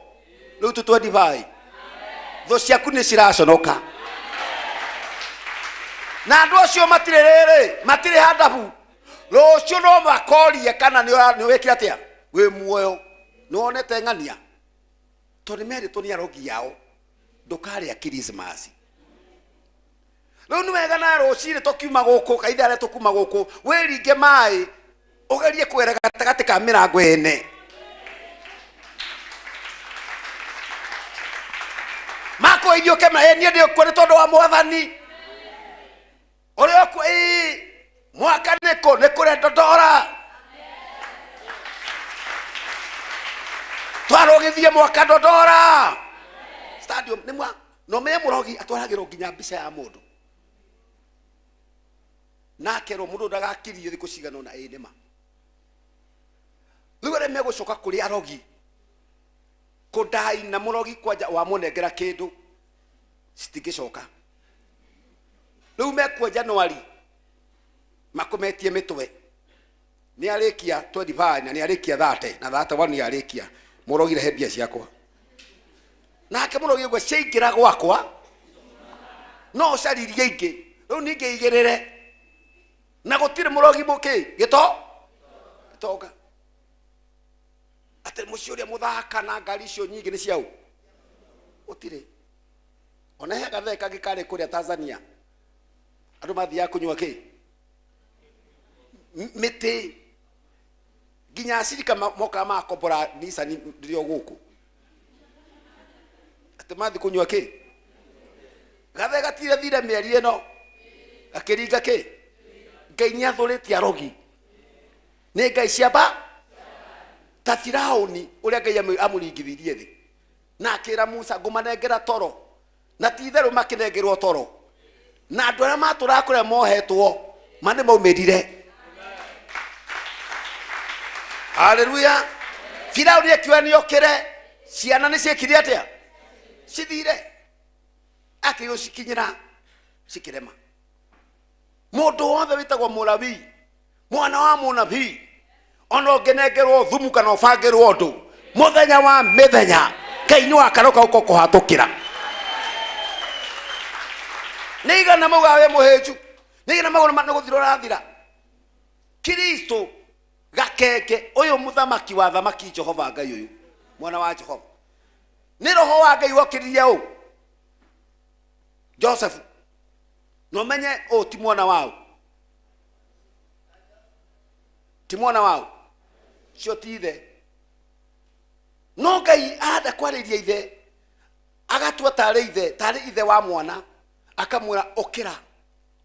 riu tu 25 tho ciaku ni ciraconoka na andu acio matire riri matire handabu rucio no makorie kana ni wikira atia wi muoyo ni wonete ng'ania tondu meritwo ni arogi yao ndukaria Christmas riu ni wega na ruciri tukiuma guku kaitha aria tukuma guku wiringe mai ugerie kwera gatagati ka mirango ene mako idio kema ni ndio kwa tondu wa mwathani orio mwaka neko ndodora twarogithie mwaka ndodora stadium ni mwa no me murogi atwaragiro nginya mbica ya mundu nake ro mundu ndagakirie thiku cigano na nima riu re megucoka kuri arogi kudai na murogi kwanja wa munengera kindu sitigicoka riu mekwo January makometie mitwe ni arikia 25 na ni arikia 30 na 31 ni arikia murogi rehe mbia ciakwa nake murogi gwe ciingira gwakwa no caririe ingi riu ninge igirire na gutire murogi muki gitonga ate muciuria muthaka na ngari cio nyingi ni ciau utire ona he gatheka gikare kuria Tanzania andu mathia kunywa ki miti ginya cirika moka makombora Nissan ndio guku ate mathi kunywa ki gatheka tire thire mieri eno akiringa ki Ngai nyathuritie arogi ni Ngai ciamba ta Firauni uria Ngai amuringithirie thi na akira Musa ngumanengera toro na titheru makinengerwo toro na andu aria matura kuria mohetwo mane maumirire. Haleluya. Firauni akiwa ni okire ciana ni ciekire atia cithire akiyo cikinyira cikirema mundu wothe witagwo murabii mwana wa munabii ono ngenengerwo thumu kana ubangirwo ndu muthenya wa mithenya Ngai ni wakaroka uko kuhatukira nigana mugawe muheju nigana magona guthiro rathira Kristo gakeke uyu muthamaki wa thamaki Jehova Ngai uyu mwana wa Jehova ni roho wa Ngai wokiririe u Joseph no menye o ti mwana wao cio ti ithe no Ngai ada kwariria ithe agatua tari ithe wa mwana akamwira okira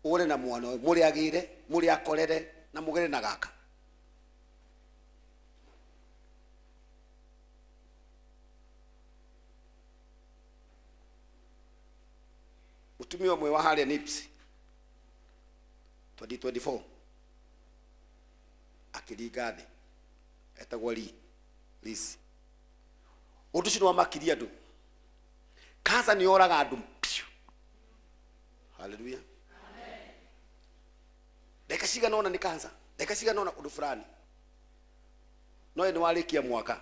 ure na mwana muri agire muri akorere na mugere na gaka utumio mwe wa haria Nips 2024 akiringa thi etagwo Liz undu cino makiria andu kansa ni oraga andu. Haleluya. Amen. Deka ciga nona ni kansa deka ciga nona undu fulani no ni warikia mwaka.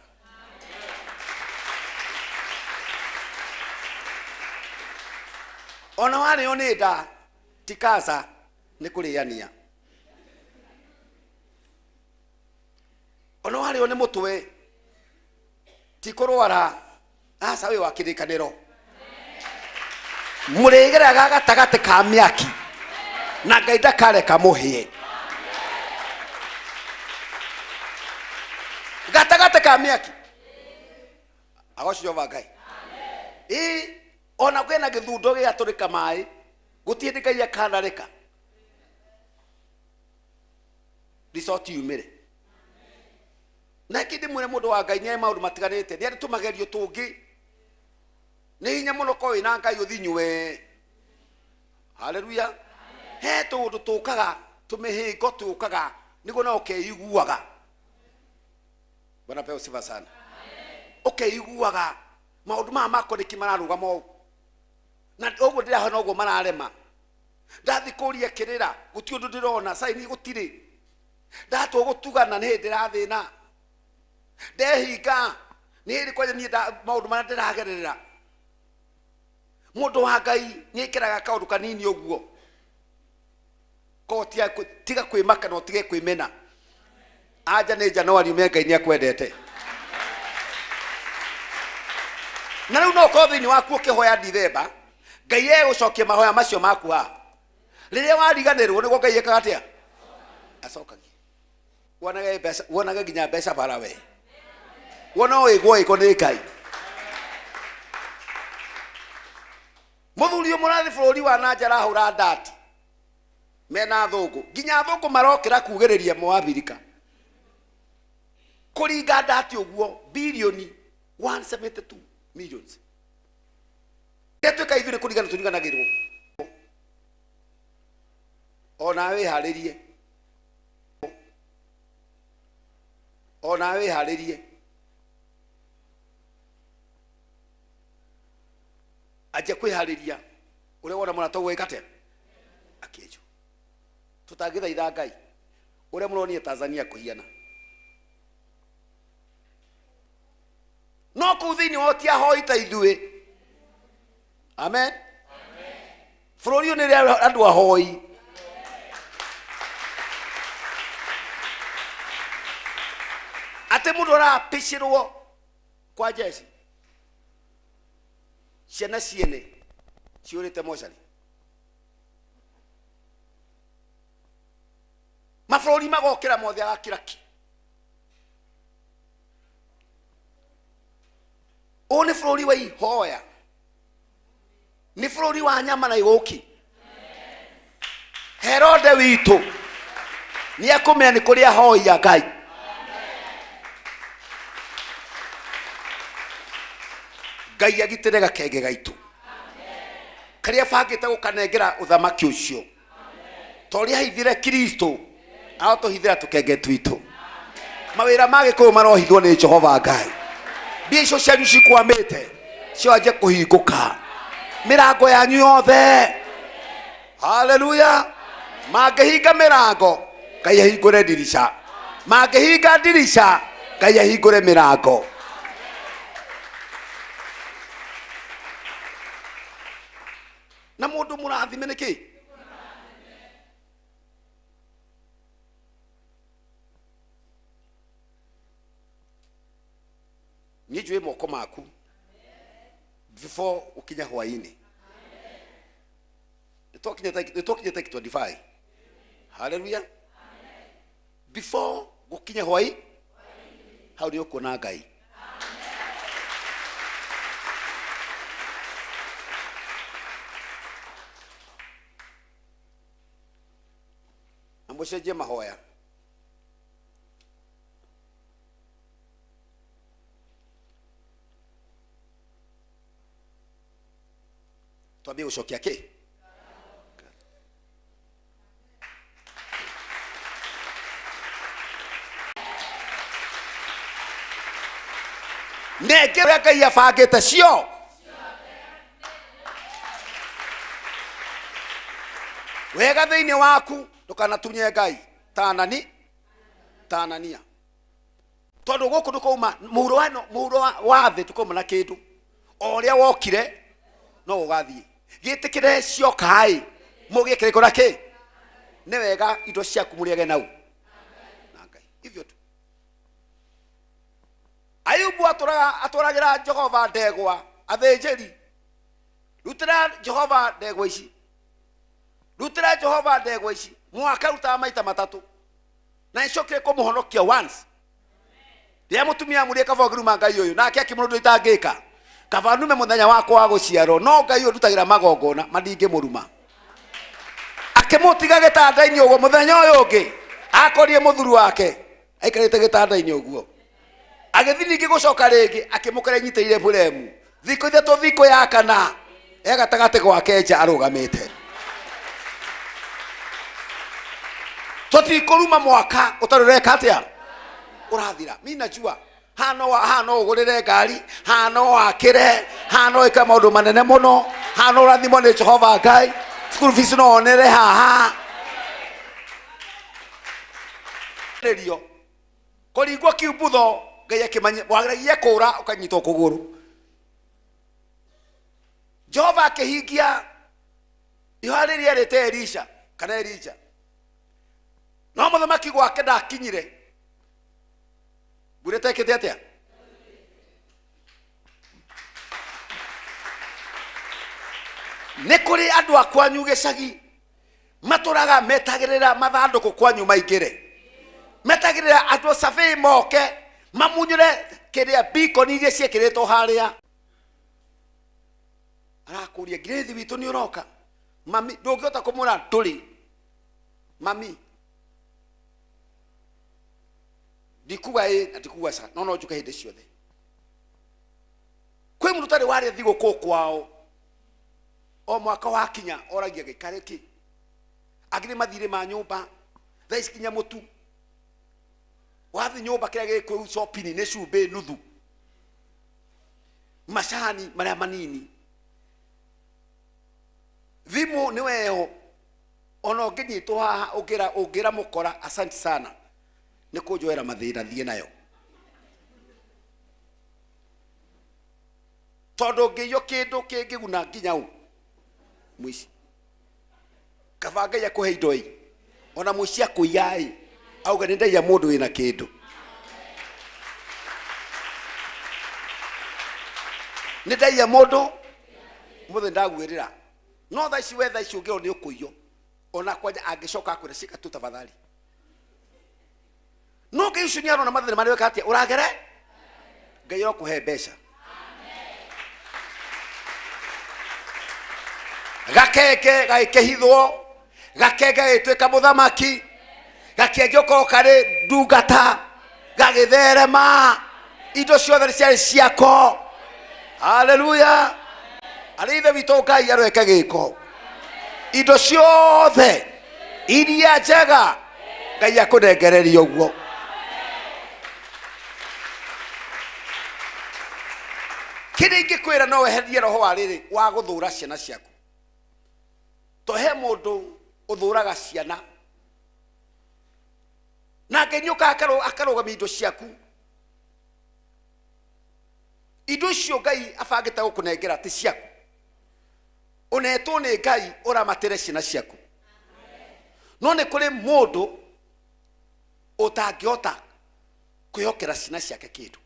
Ona wale oneda tikasa ni kuriania ona wale one mutwe tikurwara asa we wakirikaniro muregera gagatagate ka miaki na Ngai ndakare kamuhie gatagate ka miaki agocio Ngai ona kwena githundo giaturika mai gutiende Ngai akanarika resort yumire na kindi mwene mundu wa Ngai nye maundu matiganite ni ari tumagerio tungi ni hinya muno ko ina Ngai uthinywe. Haleluya. He tundu tukaga tumihingo tukaga nigo na ukeiguaga bwana peo sifa sana ukeiguaga maundu ma mako nikimararuga mo na ogo ndira hano ogo mararema ndathi kuria kirira guti undu ndirona saini gutiri ndatwo gutugana ni ndirathina ndehinga ni ri kwaje ni maundu mara ndiragerera mundu wa Ngai ni ikiraga kaundu kanini oguo ko tiga kwimaka no tige kwimena aja ni January me Ngai ni akwendete na riu no ko thini waku ukihoya December Ngai egucokia mahoya macio maku ha riria wariganirwo ni Ngai ekaga atia acokagia wonage ginya mbeca bara we wona wigwo iko ni Ngai muthuri umurathi bururi wa nanja rahura ndati mena thungu ginya thungu marokira kugeriria Moabirika kuringa ndati uguo bilioni 172 millions etweka ithire kurigana turiganagirwo ona we haririe aje kwihariria ure wona mwana to gwikate akejo tutagithaitha Ngai ure muronie Tanzania kuhiana no kuthini wotia hoita ithue amen Floriu ni andu ahoi ate mundu arapicirwo kwa jeshi ciana ciene ciurite mochari maflori magokira mothe agakiraki one flori wa ihoya ni flori wa nyama na igoki Herode witu ni akumenya ni kuria hoya Ngai Ngai agitire gakenge gaitu karia bangite gukanengera uthamaki ucio tori haithire Kristo ato hithira tukenge twitu mawira mage ko marohithwo ni Jehova Ngai bisho cianyu cikwamite cio aje kuhinguka mirango yanyu yothe haleluya mangehinga mirango Ngai ahingure dirisha mangehinga dirisha Ngai ahingure mirango na mundu murathime niki nijue moko maku before ukinya hwaini nitokinya take 25 haleluya before ukinya hwai how do you kuona Ngai amboceje mahoya twambie gucokia ki negera Ngai abangite cio wega thiini waku ndukanatunye Ngai tanania tondu guku ndukuma muhuro wa thi tukuma na kindu oria wokire no ugathie gitikire ciokai mugikire kora ki ni wega indo ciaku muriage nau na Ngai hivyo tu Ayubu aturagira Jehova ndegwa athinjiri rutira Jehova ndegwa ici rutira Jehova ndegwa ici mwaka ruta maita matatu na icokire kumuhonokia once dia mutumia muri kavogiru Ngai uyu nake akimundu itangika kavanume muthenya wakwa wa guciaro no Ngai urutagira magongona madinge muruma akimutiga gitanda-ini uguo muthenya uyu ungi akorie muthuru wake aikarite gitanda-ini uguo agithiningi gucoka ringi akimukira nyiteire buremu thiko ithatu thiko ya kana egatagate gwake nja arugamite tutikuruma mwaka utarureka atia urathira mimi najua hano ugurire ngari hano wakire hano ika maundu manene muno hano urathimo ni Jehova Ngai school fees no onere haha redio koringwo kiubutho Ngai akimanya wagiragie kura ukanyitwo kuguru Jehova akihingia ihariria rete Elisha kana Elija no muthamaki gwake ndakinyire burete kete atia nekuri andu akwanyu gicagi maturaga metagirira mathanduku kwanyu maingire metagirira andu survey moke mamunyure kiria beacon iria ciekiritwo haria arakuria grade witu ni uroka mami ndungihota kumura nduri mami dikuwa atikuwa sa no njuka hinde ciothe kwi mundu tari wari thigo kwao o mwaka wakinya oragia gikare ki agire mathire ma nyumba thaici kinya mutu wathi nyumba kiria gikuru shopping ne cumbi nuthu macani maria manini ni weo ono nginyitwo haha ungira mukora asante sana ni kunjoera mathina thie nayo todo ngiyo kindu kingiguna nginya u muici kabanga ya kuhe indoi ona muici akuyai auga nindaia mundu wina kindu nindaia mundu muthe ndagwirira no tha ici wetha ici ungiro ni ukuyo ona kwanja angicoka akwira cika tu tafadhali no ke ici ni arona mathina mari wekatia uragere ngai okuhe mbeca gakeke gaikehithwo gakenge gitwika muthamaki gakenge ko kare ndungata gagitherema indo ciothe ciari ciako haleluya arithe witũ Ngai arweke gĩko indo ciothe iria njega Ngai akũnengereria ũguo kĩrĩa ingĩkwĩra no weherie roho wa rĩrĩ wa gũthũra ciana ciaku tohe mũndũ ũthũraga ciana nake nĩũka akarũgamia indo ciaku indo icio Ngai abangĩte gũkũnengera ti ciaku unetwo nĩ Ngai ũramatĩre ciana ciaku no nĩ kũrĩ mũndũ ũtangĩhota kwĩhokera ciana ciake kĩndũ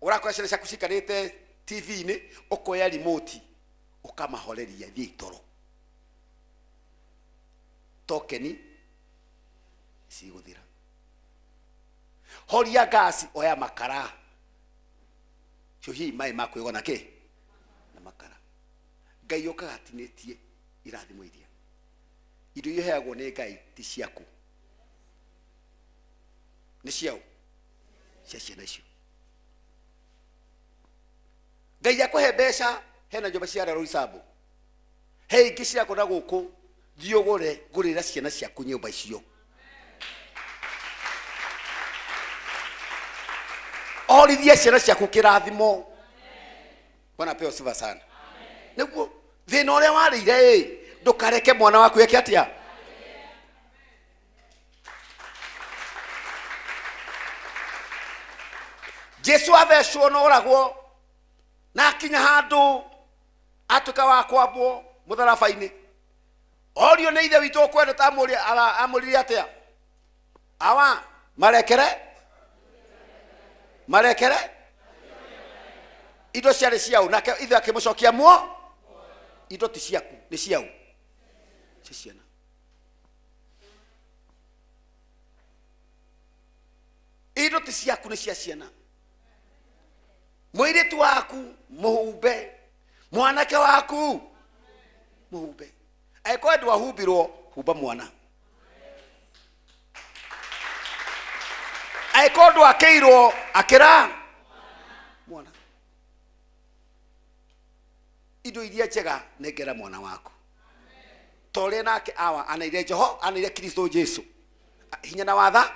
ũrakora ciana ciaku cikarĩte TV-inĩ ũkoya remote ũkamahoreria thiĩ itoro tokeni cigũthira horia gasi oya makara hihi mai makwĩgona kĩ na makara Ngai ũkagatinĩtie irathimo iria indo iria heagwo nĩ Ngai ti ciaku nĩ ciao cia ciana icio Ngai akũhe mbeca hena njomba ciara rũisambu he ingĩ ciakwo na gũkũ thiĩ gũrĩra ciana ciaku nyũmba icio orithia ciana ciaku kĩrathimo Bwana pewa sifa sana nĩguo thĩna ũrĩa warĩire ndũkareke mwana waku eke atĩa Jesu athecwo na ũragwo na akinya handũ atuĩka wa kwambwo mũtharaba-inĩ orio nĩ ithe witũ kwendete amũrire atĩa awa marekere indo ciarĩ ciao nake ithe akĩmũcokia muo indo ti ciaku nĩ ciao cia ciana indo ti ciaku nĩ cia ciana mũirĩtu waku mũhumbe mwanake waku mũhumbe angĩkorwo ndwahumbirwo humba mwana angĩkorwo ndwakĩirwo akĩra mwana indo iria njega nengera mwana waku tore nake awa anaire anaire Kristo Jesu hinya na watha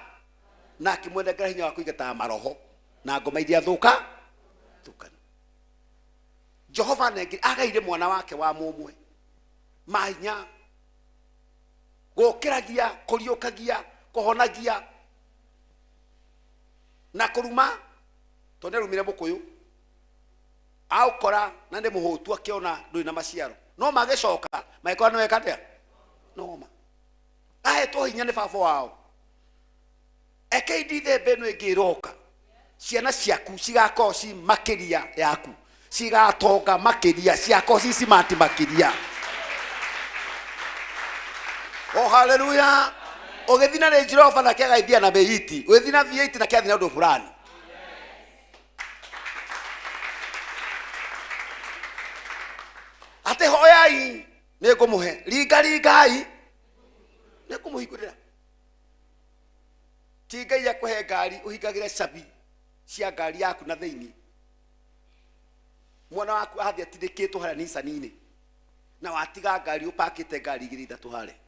na akĩmwendera hinya wa kũingata maroho na ngoma iria thũka Jehova nengi agaire mwana wake wa mũmwe manya gũkĩragia kũriũkagia kũhonagia na kũruma tondũ rumire mũkũyũ aukora na nĩ mũhũtu akĩona ndũrĩ na maciaro no magĩcoka maĩkora nĩ weka atĩa noma ahetwo hinya nĩ baba wao eke ndithembe ĩno ĩngĩ ĩroka ciana ciaku cigakorwo ci makĩria yaku cigatonga makĩria ciakorwo ci smart makĩria oh haleluya ũgĩthiĩ na Range Rover na kĩagaithia na beiti ũgĩthiĩ na V8 na kĩathi na ũndũ fulani ate hoyai nĩngũmũhe ringai nĩngũmũhingũrĩra ti Ngai akũhe ngari ũhingagĩre cabi cia ngari yaku na thĩinĩ mwana waku athi atindĩkĩtwo harĩa Nissan-inĩ na watiga ngari ũpakĩte ngari igĩrĩ ithatũ harĩa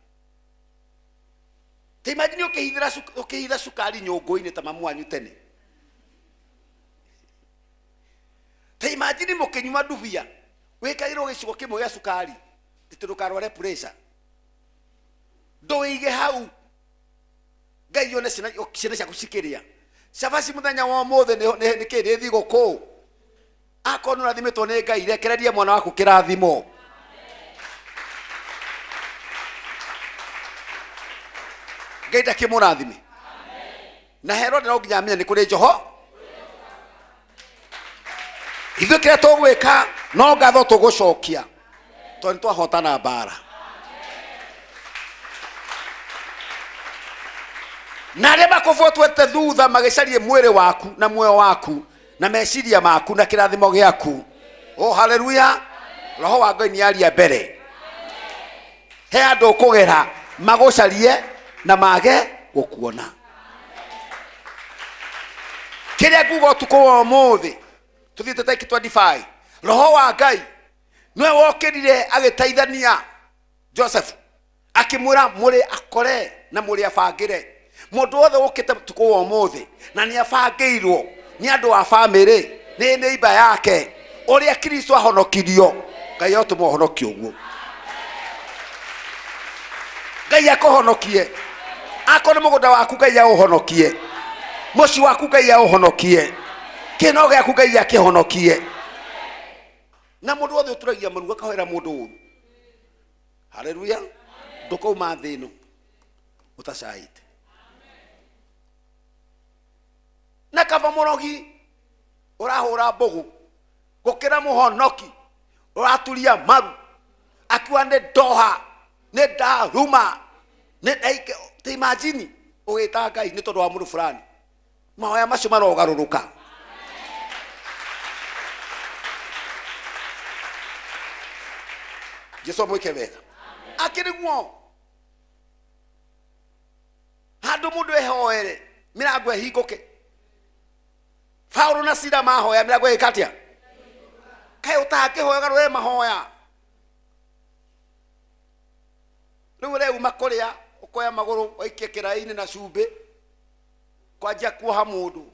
te imagine ũkĩhitha cukari nyũngũ-inĩ ta mamu wanyu tene te imagine mũkĩnyua ndubia wikairwo gicigo kimwe gia sukari titurukarware pressure ndoige hau Ngai yone ciana ciaku cikiria cabaci muthenya wa mothe ni kiri thigũkũ akorwo nĩũrathimitwo nĩ Ngai rekereria mwana waku kĩrathimo Ngai ndakĩmũrathime na Herode no nginya amenye nĩ kũrĩ njoho ithuĩ kĩrĩa tũgwĩka no ngatho tũgũcokia tondũ nĩtwahotana mbara na arĩa makũbotwete thutha magĩcarie mwĩrĩ waku na muoyo waku na meciria maku na kĩrathimo gĩaku oh haleluya roho wa Ngai nĩaria mbere he andũ kũgera magũcarie na mage gũkuona kĩrĩa nguga ũtukũ wa ũmũthĩ tuthiĩte tarĩki 25 roho wa Ngai nĩwe wokĩrire agĩteithania Joseph akĩmwĩra mũrĩ akore na mũrĩ abangĩre mũndũ wothe ũkĩte ũtukũ wa ũmũthĩ na nĩabangĩirwo nĩ andũ a bamĩrĩ nĩ neighbor yake ũrĩa Kristo ahonokirio Ngai otũma ũhonokio ũguo Ngai akũhonokie akorwo nĩ mũgũnda waku Ngai aũhonokie mũciĩ waku Ngai aũhonokie kĩno gĩaku Ngai akĩhonokie na mũndũ wothe ũturagia maruga kahoera mũndũ ũru haleluya ndũkauma thĩ ĩno ũtacaĩte na kaba mũrogi ũrahũra mbũgũ gũkĩra mũhonoki ũraturia maru akiuga nĩ ndoha nĩ ndaruma nĩ ndaike te imagine ũgĩta Ngai nĩ tondũ wa mũndũ fulani mahoya macio marogarũrũka Jesu mwike wega akĩriguo handũ mũndũ ehoere mĩrango ĩhingũke Paulo na Sila mahoya mĩrango ĩkatia kaĩ ũtangĩhoya garũre mahoya rĩu reuma kũrĩa ũkoya magũrũ waikie kĩraĩ-inĩ na cumbĩ kwanjia kuoha mũndũ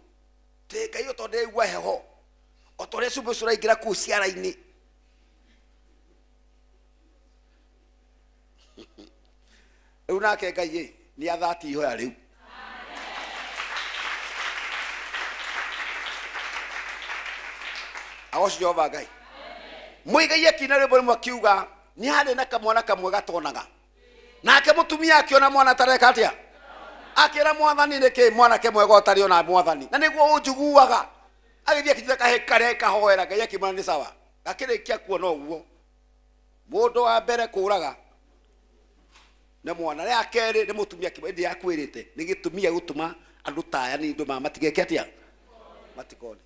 tĩ Ngai o tondũ ndĩraigua heho o ta ũrĩa cumbĩ ũcio ũraingĩra kũu ciara-inĩ rĩu nake Ngai nĩ athati ihoya rĩu agoci Jehova Ngai mũigaie kina rĩmwe rĩmwe akiuga nĩ harĩ na kamwana kamwe gatonaga nake mũtumia akiona mwana tareka atĩa akĩra mwathani nĩkĩ mwanake mwega ũtarĩ ona mwathani na nĩguo ũnjiguaga agĩthiĩ akinyita kahekare kahoera Ngai akĩmwĩra nĩ sawa gakĩrĩkia kuona ũguo mũndũ wa mbere kũraga na mwana rĩa kerĩ nĩ mũtumia kĩbindi yakwĩrĩte nĩ gĩtumia gũtũma andũ taya nĩ indũ matigeke atĩa matikone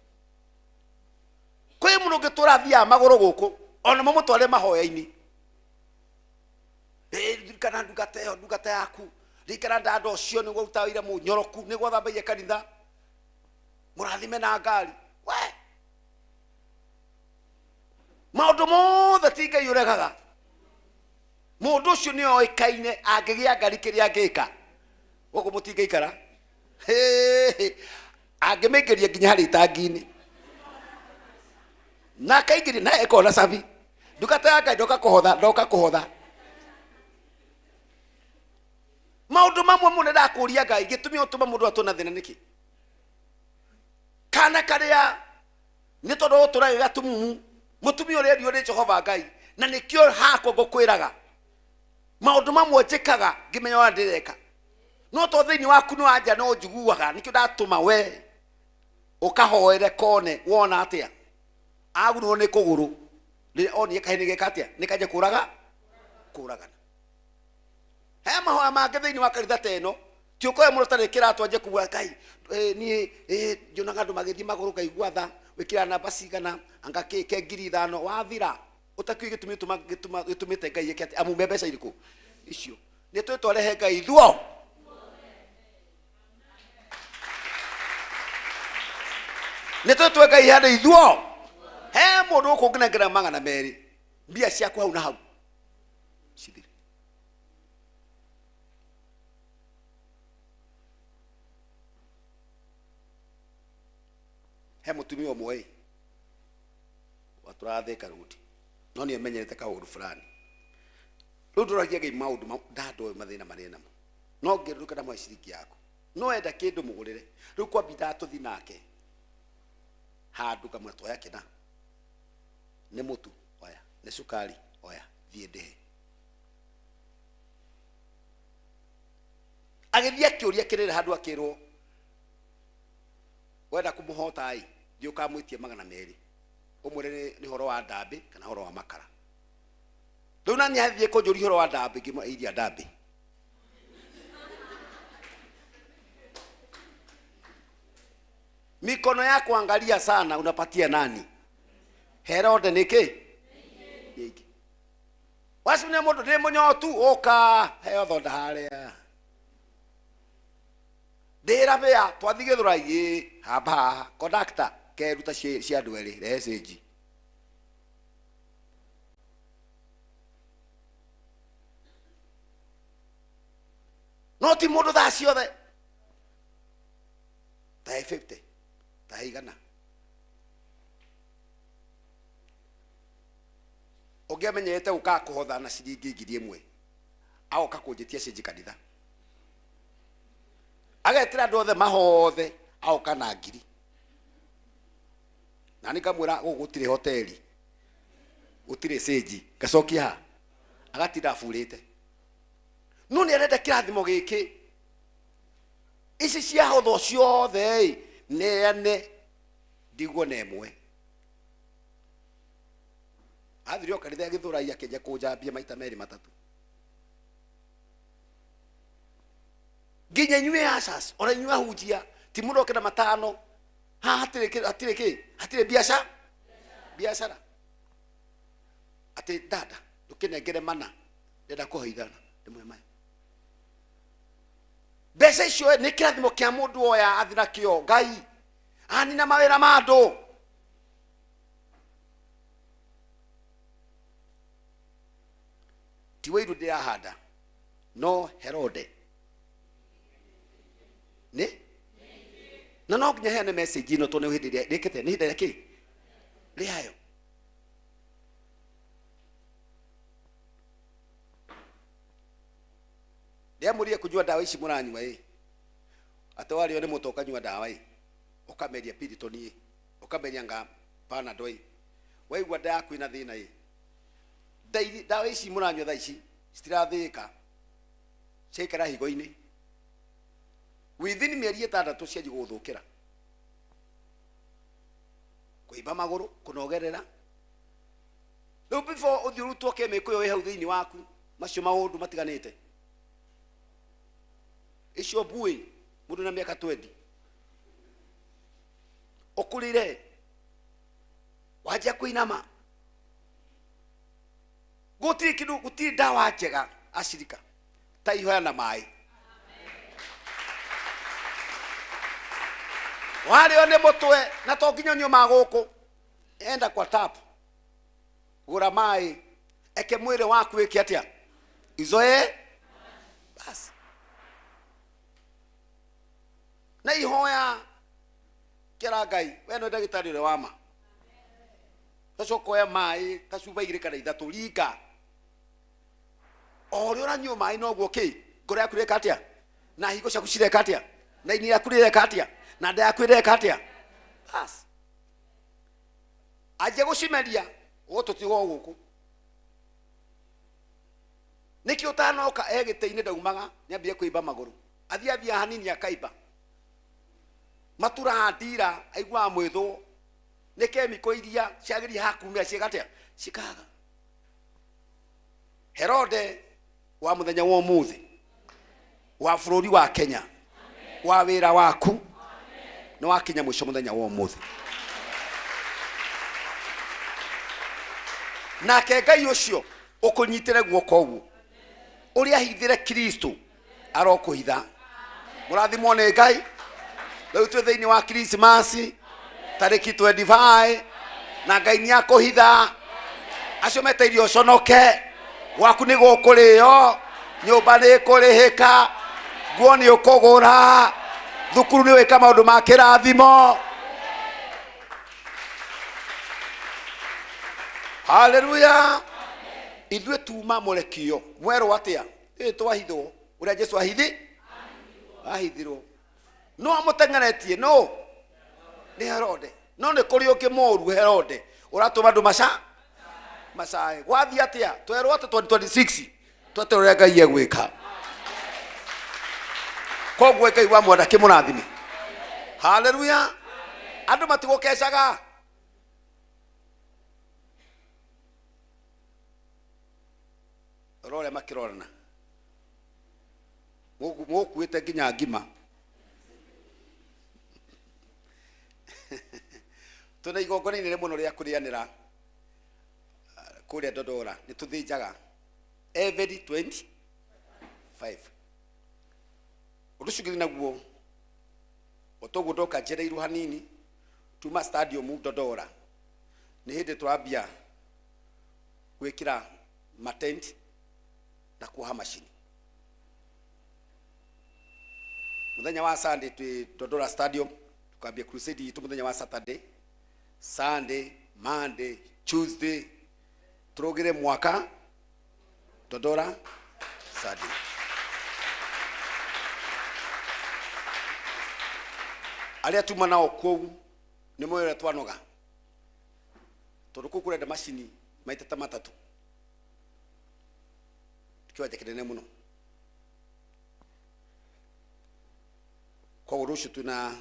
kwĩ mũndũ ũngĩtũra thia magũrũ gũkũ ona mũmũtware mahoya-inĩ kana ndungata yaku rikana ndanda ũcio nĩguo ũruta wĩra mũnyoroku nĩguo thambĩie kanitha mũrathime na ngari we maũndũ mothe ti Ngai ũregaga mũndũ ũcio nĩ oĩkaine angĩgĩa ngari kĩrĩa angĩka gũkũ mũtingĩikara angĩmĩingĩria nginya harĩ itangi-inĩ na akaingĩria na ekona cabi ndungata ya Ngai ndoka kũhotha maũndũ mamwe mũno ndakũria Ngai gĩtũmi ũtũma mũndũ atũna thĩna nĩkĩ kana karĩa nĩ tondũ ũtũraga gatumumu mũtumia ũrĩa erio nĩ Jehova Ngai na nĩkĩo hakwa ngũkwĩraga maũndũ mamwe njĩkaga ngĩmenya ũrĩa ndĩreka no to thĩinĩ waku nĩ wanja no njiguaga nĩkĩo ndatũma we ũkahoere kone wona atĩa agurwo nĩ kũgũrũ onire kahĩĩ geka atĩa nĩkanje kũragana he mahoya mangĩ thĩinĩ wa kanitha ta ĩno ti ũkoya mũndũ tarĩ kĩratũ anje kuuga Ngai niĩ nyonaga andũ magĩthiĩ magũrũ ngaigua tha wĩkĩra namba cigana anga ke 5,000 wathira ũtakĩũĩ gĩtũmĩte Ngai eke atĩ amume mbeca irĩkũ icio nĩ twĩtwarehe Ngai ithuo nĩ twĩtwe Ngai handũ ithuo he mũndũ ũkũnginengera 200 mbia ciaku hau na hau cithire he mũtumia ũmwe watũrathĩka rũdi no ni amenyerete kaũndũ fulani rĩu ndũragia Ngai maũndũ ndandũ mathĩna marĩ namo no ngĩrũka na maciringi yako no enda kĩndũ mũgũrĩre rĩu kwambi ndatũthi nake handũ kamwe twoya kĩna nĩ mũtu oya nĩ cukari oya thiĩ ndĩhe agĩthiĩ akĩũria kĩrĩra handũ akĩrwo wenda kũmũhota ĩ thiĩ ũkamwĩtie 200 ũmwĩre nĩ horo wa ndambĩ kana horo wa makara rĩu nani athiĩ kũnjũria horo wa ndambĩ ngĩmũiria ndambĩ mikono yako angalia sana unapatia nani Herode niki yiki wasune mũndũ ndĩ mũnyotu oka heo thonda harĩa ndĩra bĩa twathigĩthũra ĩ hamba conductor keruta cia andũ erĩ reseji no ti mũndũ thaa ciothe ta 50 ta igana ũngĩamenyete ũka kũhotha na ciringi 1000 agoka kũnjĩtia cenji kanitha agetĩra andũ othe mahothe agoka na 1000 na nikamwĩra gũtirĩ hoteli gũtirĩ cenji gacokia ha agatinda furĩte no nĩ arenda kĩrathimo gĩkĩ ici cia hotho ciothe neane ndigwo na ĩmwe athirio kanitha gĩthũrai akĩnja kũnjambia maita merĩ matatũ nginya nyue asas ona nyue hunjia ti mũndũ okĩna matano hatirĩ biashara atĩ dada ndũkĩnengere mana ndenda kũheithana ndĩmwe maya mbeca icio nĩ kĩrathimo kĩa mũndũ oya athi nakĩo Ngai anina mawĩra ma andũ ti wĩiru ndĩrahanda no Herode nĩ na no nginya heane message ino tondũ hĩndĩ ĩrĩa rĩkĩte nĩ hĩndĩ ĩrĩa rĩayo ndĩamũrire kũnyua ndawa ici mũranyua ĩ atwario nĩ mũtoka nyua ndawa ĩ ũkameria piritoni ĩ ũkameria nga panadol ĩ waigua nda yaku ĩna thĩna ĩ ndawa ici mũranyua thaa ici citirathĩka ciaikara higo-inĩ within mĩeri 6 cianji gũthũkĩra kũimba magũrũ kũnogerera rĩu before ũthiĩ ũrutwo kemĩkũ ĩyo ĩ hau thĩinĩ waku macio maũndũ matiganĩte icio mbui mũndũ na mĩaka 20 ũkũrire wajia kũinama gũtirĩ ndawa njega acirika ta ihoya na maĩ warĩo nĩ mũtwe na to nginya nyua ma gũkũ enda kwa tap gũra maĩ eke mwĩrĩ waku wĩke atĩa izoe basi na ihoya kĩra Ngai we nĩ ndagĩtarĩ ũrĩa wa ma gacokoya maĩ gacuba 2 kana 3 rika o ũrĩa ũranyua maĩ noguo ngoro yaku ĩreka atĩa na higo ciaku cireka atĩa na ini yaku rĩreka atĩa na nda yaku ĩreka atĩa basi anjia gũcimeria ũtũtigo gũkũ nĩkĩ ũtanoka gĩtĩ-inĩ ndaumaga nĩambia kũimba magũrũ athiĩ hanini akaimba matura ndira aigua mwĩthũ nĩ kemiko iria ciagĩria hakumia ciĩgatĩa cikaga Herode wa mũthenya wa ũmũthĩ wa bũrũri wa Kenya wa wĩra waku nĩ wakinya mũico mũthenya wa ũmũthĩ nake Ngai ũcio ũkũnyitĩre guoko ũguo ũrĩa hithĩre Kristo arokũhitha mũrathimwo nĩ Ngai rĩu twĩ thĩinĩ wa Christmas tarĩki 25 na Ngai nĩ akũhitha acio meteirio conoke waku nĩ gũkũrĩo nyũmba nĩ kũrĩhĩka nguo nĩ ũkũgũra thukuru nĩ wĩka maũndũ ma kĩrathimo. Hallelujah. Ithuĩ tuma mũrekio mwerwo atia twahithwo ũrĩa Jesu ahithirwo no amũteng'eretie no nĩ Herode no nĩ kũrĩ ũngĩ mũũru Herode ũratũma andũ macae gwathiĩ atia twerwo atĩ 2026 tweterere Ngai egwĩka koguo Ngai wa mwenda kĩmũrathime. Hallelujah. Andũ matigũkecaga rore makirorana mũkuĩte nginya ngima tuna igongona-inĩ mũno rĩa kũrĩanĩra kũrĩa Dodora nĩ tũthĩnjaga every 25 ũndũ ũcio ngĩthiĩ naguo otoguo ndoka njereirwo hanini tuma stadium Dodora nĩ hĩndĩ tũrambia gwĩkĩra matent na kuoha macini. Muthenya wa Sunday twi Dodora stadium tukambia crusade itu muthenya wa Saturday, Sunday, Monday, Tuesday turogere mwaka Dodora Sunday. Aria tuma nao kwogu ni moyo twanoga tondu kukurenda macini maitata matatu kiwaje kinene muno kwa urushu tuna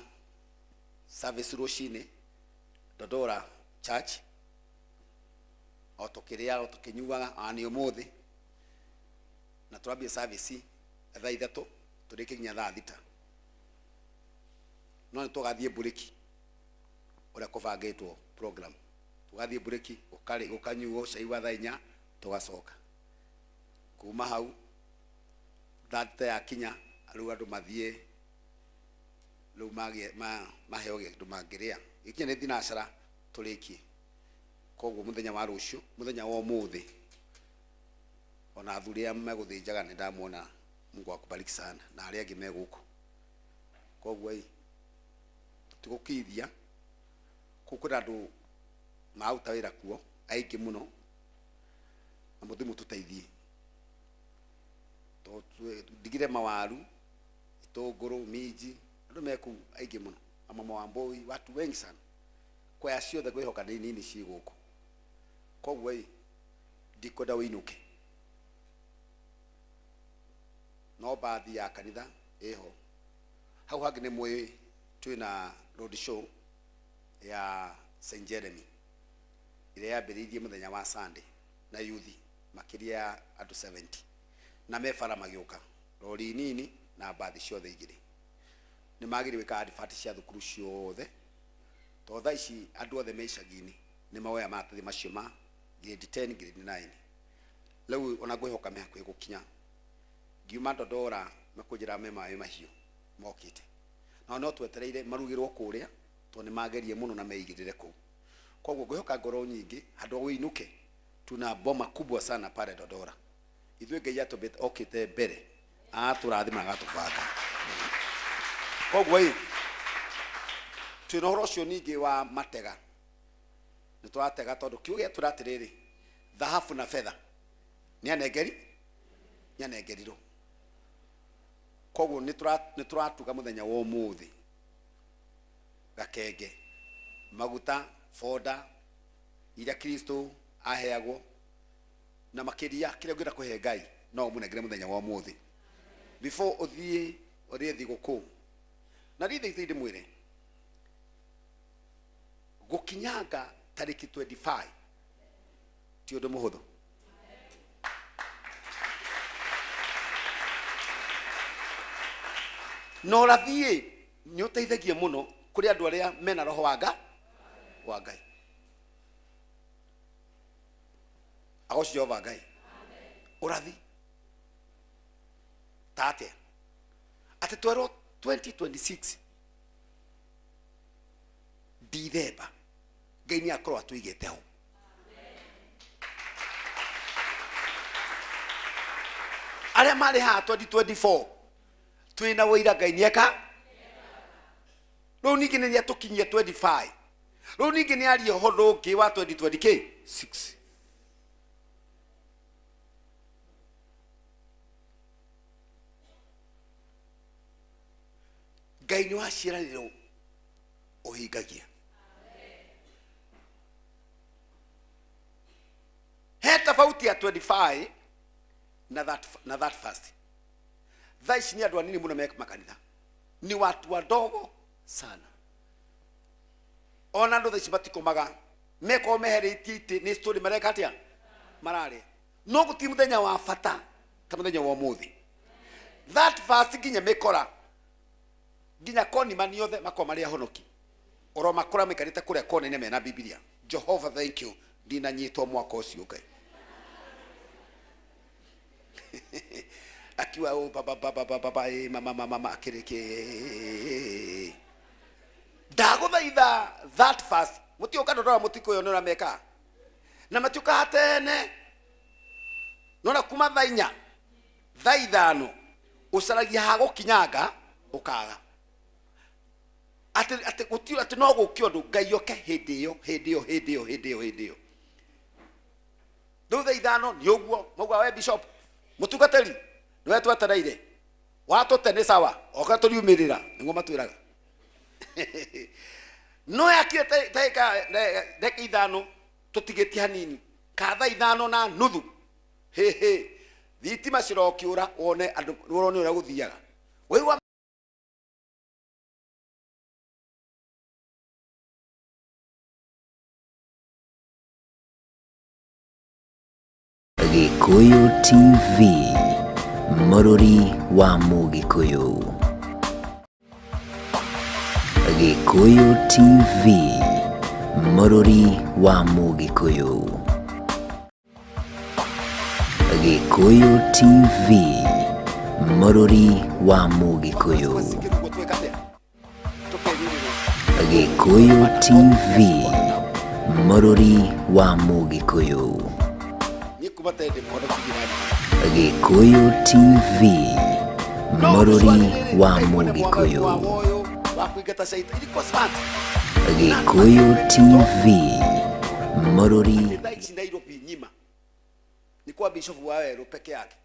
service rushine Dodora church otokiria otokinyuaga ani umuthi na turabia service thaa ithatu turike nginya thaa thita no tugathie bureki ora kuvangitwo program tugathie bureki ukari ukanyuo caiwa thaa inya tugacoka kuma hau thate ya kinya riu andu mathie riu maheoge andu mangiria ikinya ni thinacara turikie koguo muthenya wa rucio muthenya wa umuthi ona athuria meguthinjaga ni ndamwona Mungu akubariki sana na aria angi meguko koguo tugukithia kukura andu mauta wira kuo aingi muno na muthimu tuteithie to digire mawaru itunguru miji andu meku aingi muno amama wa mboi watu wengi sana kwa yacio the gwihoka nini ciguko koguo ndikoda winuke no baadhi ya kanitha eho hau hangi ni mwe twina road show ya St Jeremy ile yambiririe muthenya wa Sunday na youth makiria andu 70 na mefara magioka rori nini na baadhi ciothe igiri ni magiri wika advert cia thukuru ciothe to thaa ici andu othe meicagini ni mawoya matathi macio ma grade 10 grade 9 leo ona ngwihoka me hakuhi gukinya ngiuma Dodora makujira me mayo mahiu mokite no twetereire marugirwo kuria to ni magerie muno na meigirire ku koguo ngwihoka ngoro nyingi handu winuke tuna boma kubwa sana pale Dodora ithuĩ Ngai atũbĩte okĩte mbere atũrathima agatũbanga koguo twĩna ũhoro ũcio ningĩ wa matega nĩ tũratega tondũ kiugo tũratirĩrĩ thahabu na fedha nĩanengerirwo koguo nĩ tũratuga mũthenya wa ũmũthĩ gakenge maguta foda iria Kristo aheagwo na makiria kile ngwenda kuhe Ngai no munegere muthenya wa muthi before uthie ori thiguku na rithe ithinde mwire gukinyanga tariki 25 ti undu muhuthu no rathie ni uteithagie muno kuri andu aria mena roho wa Ngai agoci Jehova Ngai urathi tate ati twero 2026 December Ngai ni akorwo atuigete ho aria mari ha 2024 twina wira Ngai nieka riu ningi ni atukinyie 25 riu ningi ni ario ho ndungi wa 2026 ngai ni waciraniro uhingagia. He tofauti ya 25 na that fast. Thaici ni andu anini muno meka makanitha, ni watu wadogo sana. Ona ndo thaici batikomaga meko meheretie iti ni story mareka atia marare no guti muthenya wa fata ta muthenya wa muthi. That fast ginya mekora ginya koni mani yothe makoma ria honoki oro makora mekarite kuria kone ne mena Biblia. Jehovah, thank you ndina nyitwo mwaka ucio ngai akiwa o baba mama akireke ndaguthaitha that fast mutioka ndora mutiko yo nora meka na matuka hatene nona kuma thainya thaithano usaragia hago kinyaga ukaga ate gutio ate no gukio ndu ngai yoke hindi yo ndutha ithano ni uguo mogwa we bishop mutugateri niwe twataraire watu tene sawa okaturiumirira ngo matwiraga no yakio taika deka ithano tutigeti hanini katha ithano na nuthu thitima cirokiura wone andu urone ura guthiaga wewa Gikuyu TV, Mururi wa Mugikuyu. Gikuyu TV, Mururi wa Mugikuyu. Gikuyu TV, Mururi wa Mugikuyu. Gikuyu TV, Mururi wa Mugikuyu. Gikuyu TV, Mururi wa Mugikuyu. Gikuyu TV, Mururi. Ni kwa bishop wa Wero peke yake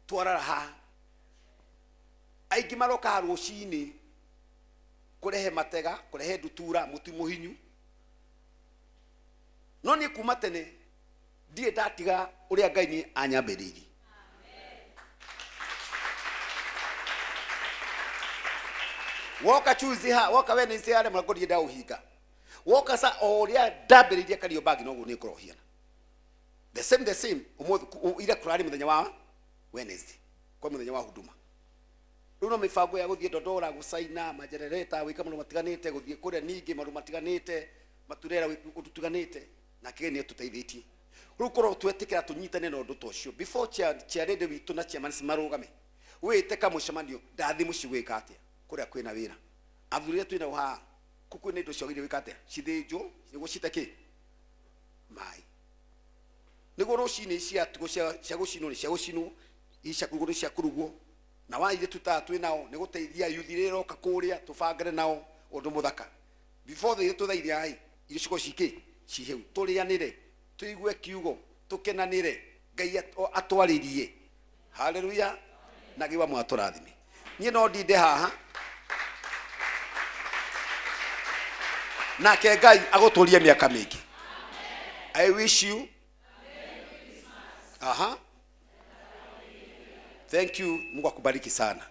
twararaha aigi maroka rucini kurehe matega kurehe ndutura muti muhinyu no ni kuma tene die datiga uria ngai ni anyambiriri. Woka chuziha woka Wednesday ale mragodi da uhiga woka sa oria dabiriria Kariobangi no ni kurohiana the same ira kurari muthenya wa Wednesday kwa muthenya wa huduma runo mifango ya guthie Dodora gusaina majenereta wika muno matiganite guthie kuria ningi maru matiganite maturera ututuganite na kene tuteithitie rukoro twetikira tunyitane no ndu tocio before chia rede witu na chia manisi marugame wite ka mushamandio ndathi mucigwika atia kuria kwina wira athurire twina wa kuku ne ndo ciogire wika atia cithinjo nigo citake mai nigo rucini cia tugo cia gucino ni cia gucino icia kuguru cia kuruguo na waire tutatu nao ni guteithia yuthiriro kakuria tubangare nao undu muthaka before they tuthaithia ai irio ciko cike ciheu turianire tuigue kiugo tukenanire ngai atwaririe haleluya na giwa mwaturathime nie no ndinde haha na ke ngai aguturie miaka mingi. I wish you thank you, Mungu akubariki sana.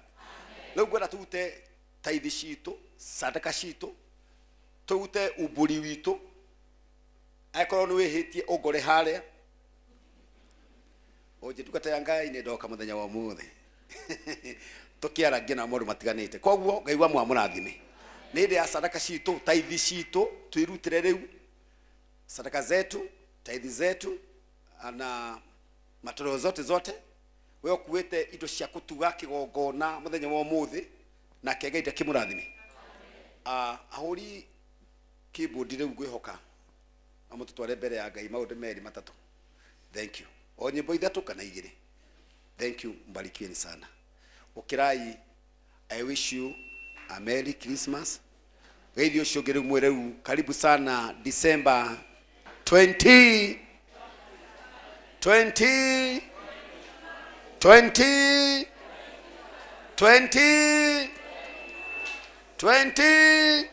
Leo ngwenda tute taithi citu sadaka citu tute uburi witu aikoro ni wihitie ugore haria oje tukata ngai ni ndoka muthenya wa muthe tukiaragia na mundu matiganite koguo ngai wa mwamurathime ni ndi ya sadaka citu taithi citu twirutire riu sadaka zetu taithi zetu na matoro zote wewe kuwete indo cia kutuga kigongona muthenya wa muthe na kegaida kimurathime ahuri keyboard riu ngwihoka amutu tware mbere ya ngai maundu meri matatu. Thank you o nyimbo ithatu kana igire. Thank you, mbarikiweni sana. Ukirai I wish you a Merry Christmas. Weithio shogere mwereu karibu sana December 20 20 20 20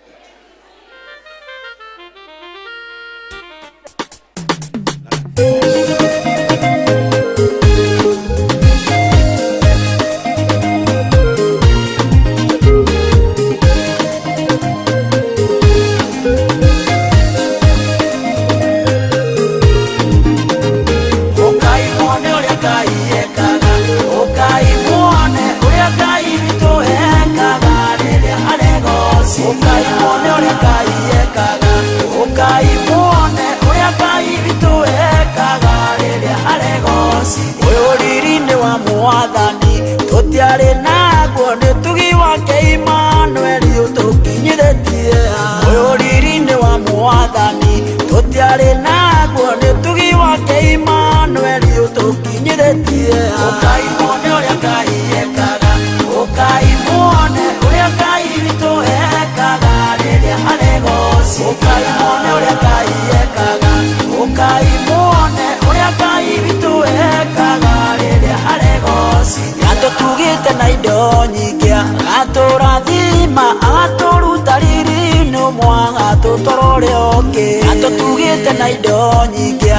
Atotugite na indo nyingi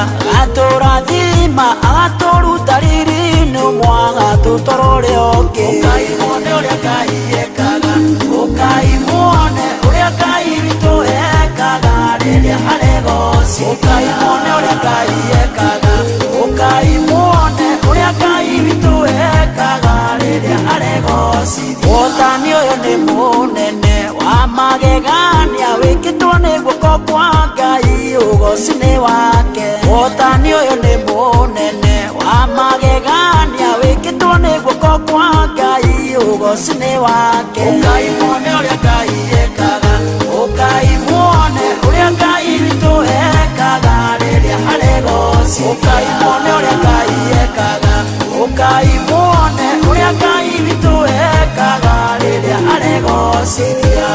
aturathima agaturuta riri no mwaga tutorore oke ukai muone uria Ngai ekaga ukai muone uria Ngai witu ekaga riria aregoci ukai muone uria Ngai ekaga ukai muone uria Ngai witu ekaga riria aregoci Mwathani uyu ni munene wa magegania wikitwo ni guoko kwa Ngai ugoci-ini wake Mwathani uyu ni munene wa magegania wikitwo ni guoko kwa Ngai ugoci-ini wake ukai muone uria Ngai ekaga ukai muone uria Ngai witu ekaga riria aregoci ukai muone uria Ngai ekaga ukai muone uria Ngai witu ekaga riria aregociria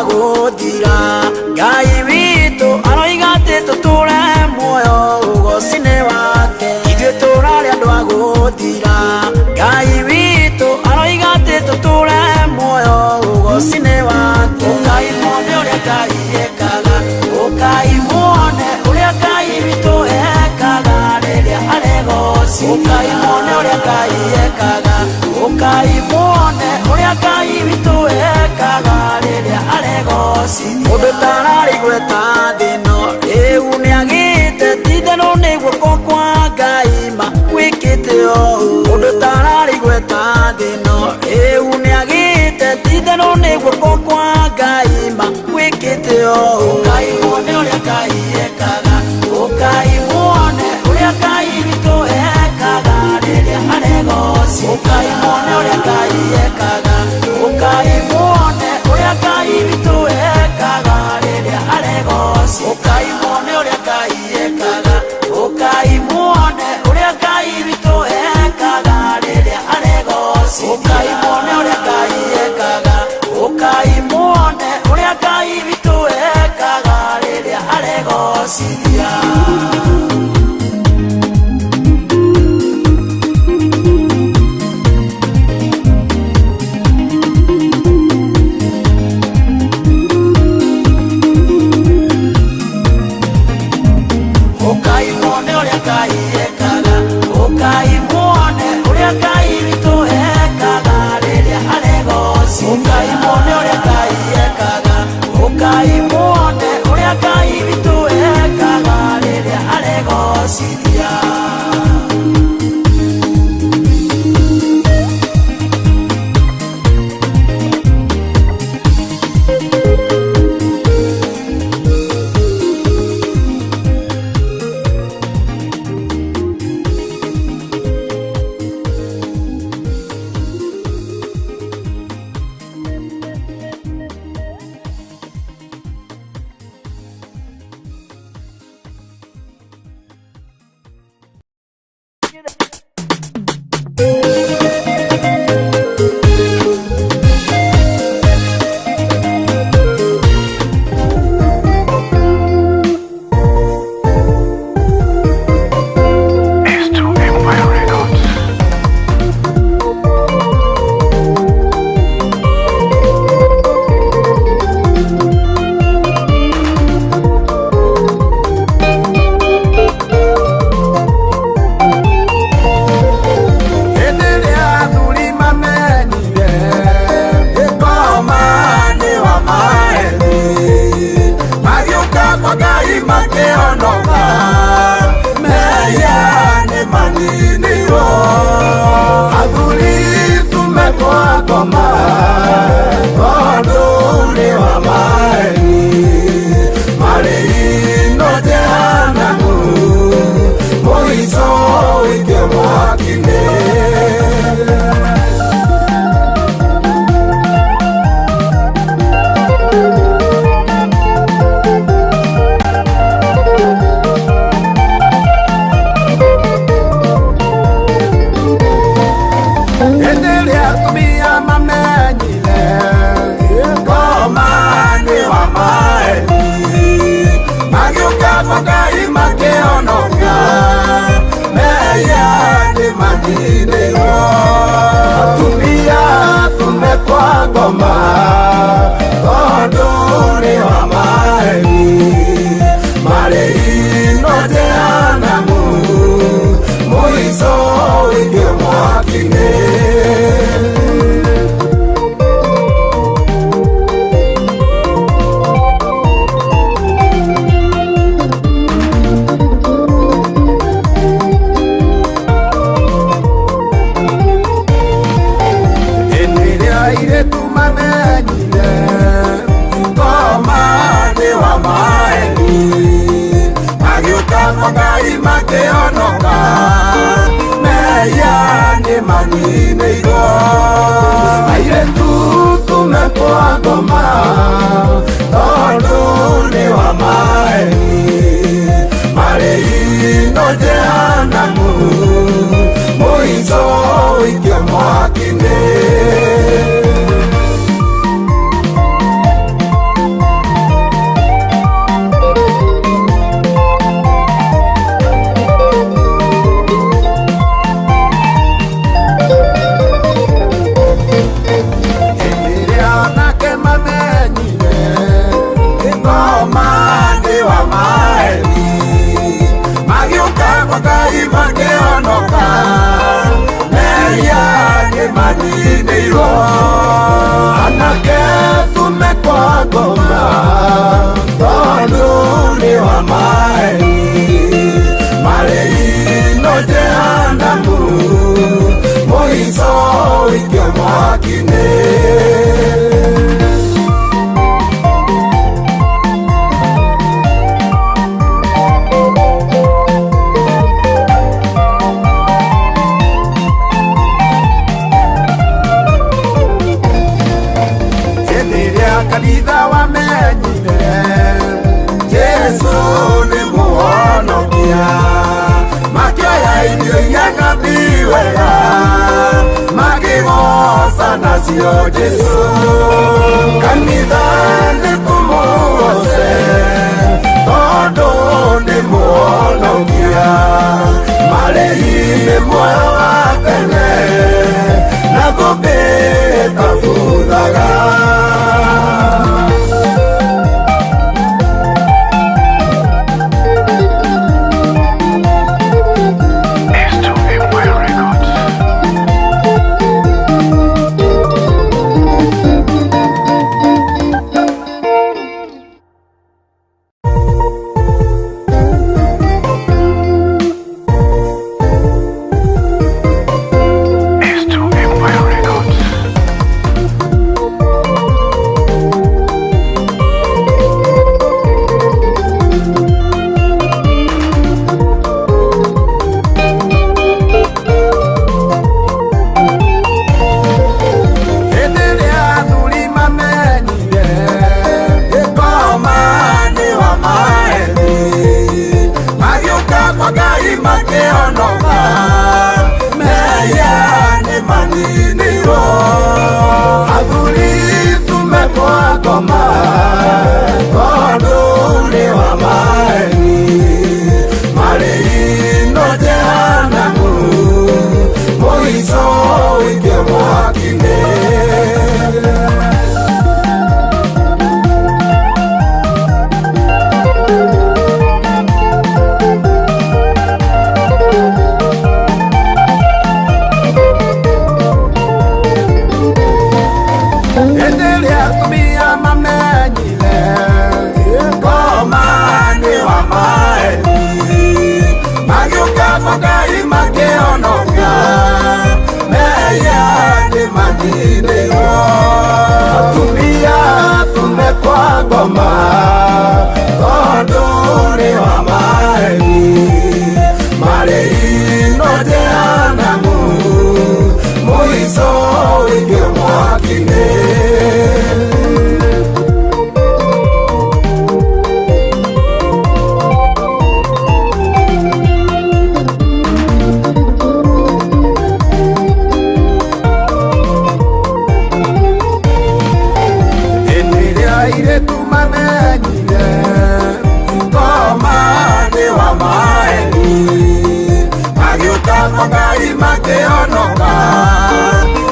Guthira Ngai witu aroiga ati tuture muoyo ugoci-ini wake ithuĩ tũrarĩ andũ a gũthira Ngai witu aroiga ati tuture muoyo ugoci-ini wake ukai muone uria Ngai ekaga ukai muone uria Ngai witu ekaga riria aregoci ukai muone uria Ngai ekaga ukai muone uria Ngai witu ekaga riria aregoci mundu tarari gweta thino riu niagite tithano ni guoko kwa Ngai makwikite o mundu tarari gweta thino riu niagite tithano ni guoko kwa Ngai makwikite o ukai muone uria Ngai ekaga ukai muone uria Ngai witu ekaga riria aregoci ukai muone uria Ngai ekaga ukai muone uria Ngai witu ekaga riria aregoci ukai muone uria Ngai ekaga ukai muone uria Ngai witu ekaga riria aregoci ukai muone uria Ngai ekaga ukai muone uria Ngai witu ekaga riria aregoci ukai muone uria Ngai ekaga ukai muone uria Ngai witu ekaga riria aregoci ukai muone uria Ngai ekaga ukai muone uria Ngai witu ekaga riria aregoci maniniro athuri tumekwa ngoma tondu ni wa maeni marĩino jehanamu mũico wĩkio mwaki-inĩ. Magai makĩonoka meya nĩ maninĩirwo atumia tumekwa ngoma tondũ nĩ wa maeni marĩino jehanamu mũico wĩkio mwaki-inĩ. Magai makĩonoka meya nĩ maninĩirwo airĩtu tumekwa ngoma tondũ nĩ wa maeni marĩino jehanamu mũico wĩkio mwaki-inĩ. Magai makĩonoka meya nĩ maninĩirwo anake tumekwa ngoma tondũ nĩ wa maeni marĩino jehanamu mũico wĩkio mwaki-inĩ. Kanitha wamenyire Jesu nĩ mũhonokia makĩoya irio iria ng'ambi wega makĩgoca nacio Jesu. Kanitha nĩ tũmũgoce tondũ nĩ mũhonokia marĩhi-inĩ muoyo wa tene na thũmbĩ ĩtabuthaga. wa maeni Magiuta magai mateonoka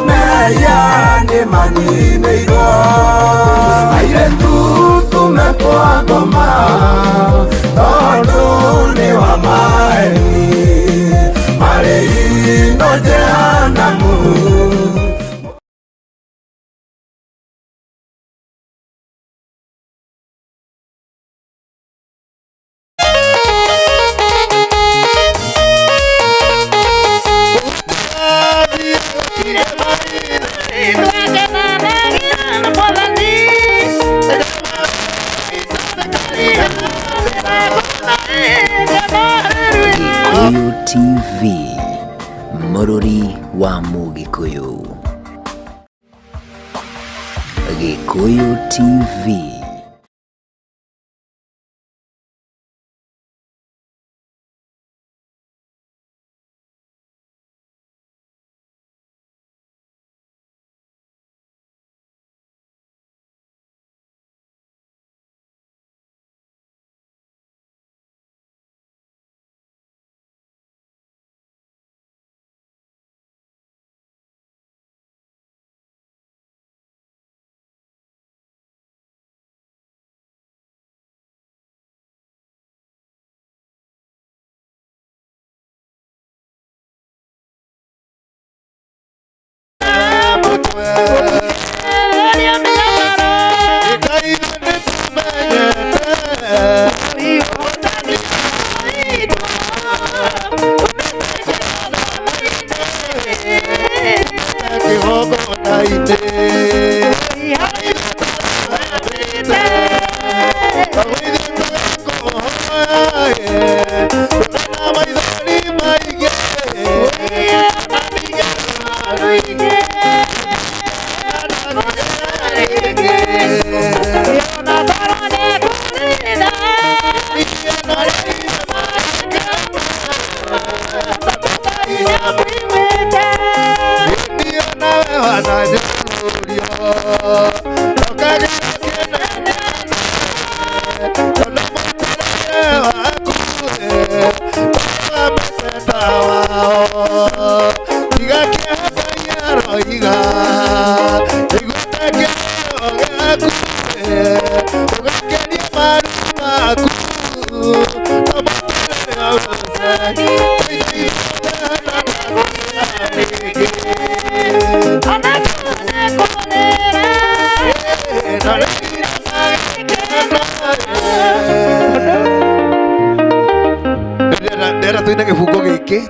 Meya ni manine iro Aire tu tumekwa goma Todo ni wa maeni Marei no jehanamu Gikuyu TV, Mururi wa Mugikuyu. Gikuyu TV.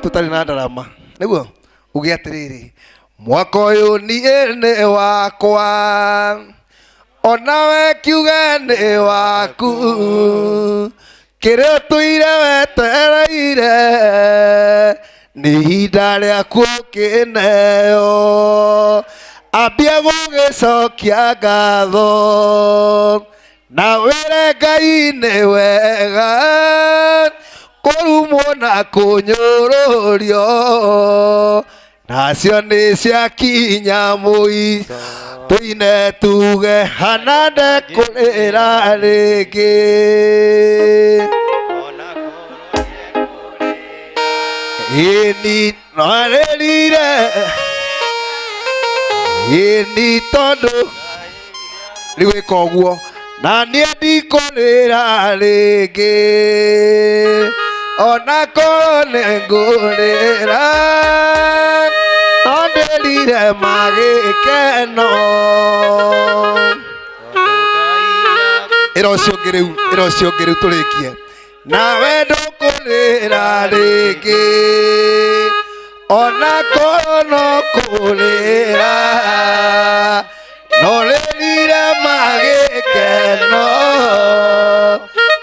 Tutari na ndarama niguo ugia atiriri mwaka uyu niĩ wakwa onawe kiuga nĩ waku kĩrĩa tũire wetereire nĩ ihinda rĩaku kĩneo ambia gũgĩcokia ngatho na wĩre Ngai nĩ wega kũrumwo na kũnyũrũrio nacio nĩ ciakinya mũico tũine tuge hana ndekũrĩra rĩngĩ ĩni narĩrire ĩni tondũ rĩgwĩka ũguo na niĩ ndikũrĩra rĩngĩ ona korwo nĩ ngũrĩra no ndĩrire magĩkeno ĩra ũcio ũngĩ rĩu tũrĩkie nawe ndũkũrĩra rĩngĩ ona korwo no kũrĩra no rĩrire magĩkeno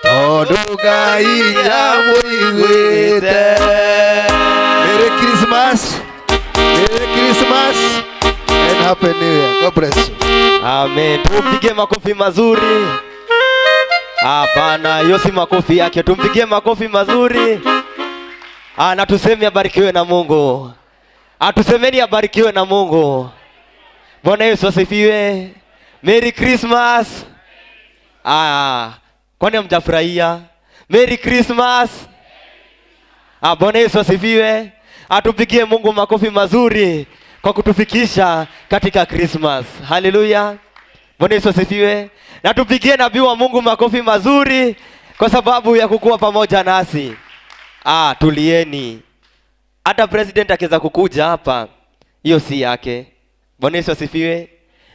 tondũ Ngai nĩamũiguĩte. Merry Christmas, Merry Christmas and Happy New Year. God bless you. Amen. Tumpigie makofi mazuri. Hapana, hiyo si makofi yake. Tumpigie makofi mazuri. Na tuseme abarikiwe na Mungu. Tusemeni abarikiwe na Mungu. Bwana Yesu asifiwe. Merry Christmas. Kwani hamjafurahia? Merry Christmas. Bwana Yesu asifiwe. Atupigie Mungu makofi mazuri kwa kutufikisha katika Christmas. Haleluya. Bwana Yesu asifiwe. Na tupigie nabii wa Mungu makofi mazuri kwa sababu ya kukuwa pamoja nasi. Tulieni. Hata president akiweza kukuja hapa, hiyo si yake. Bwana Yesu asifiwe.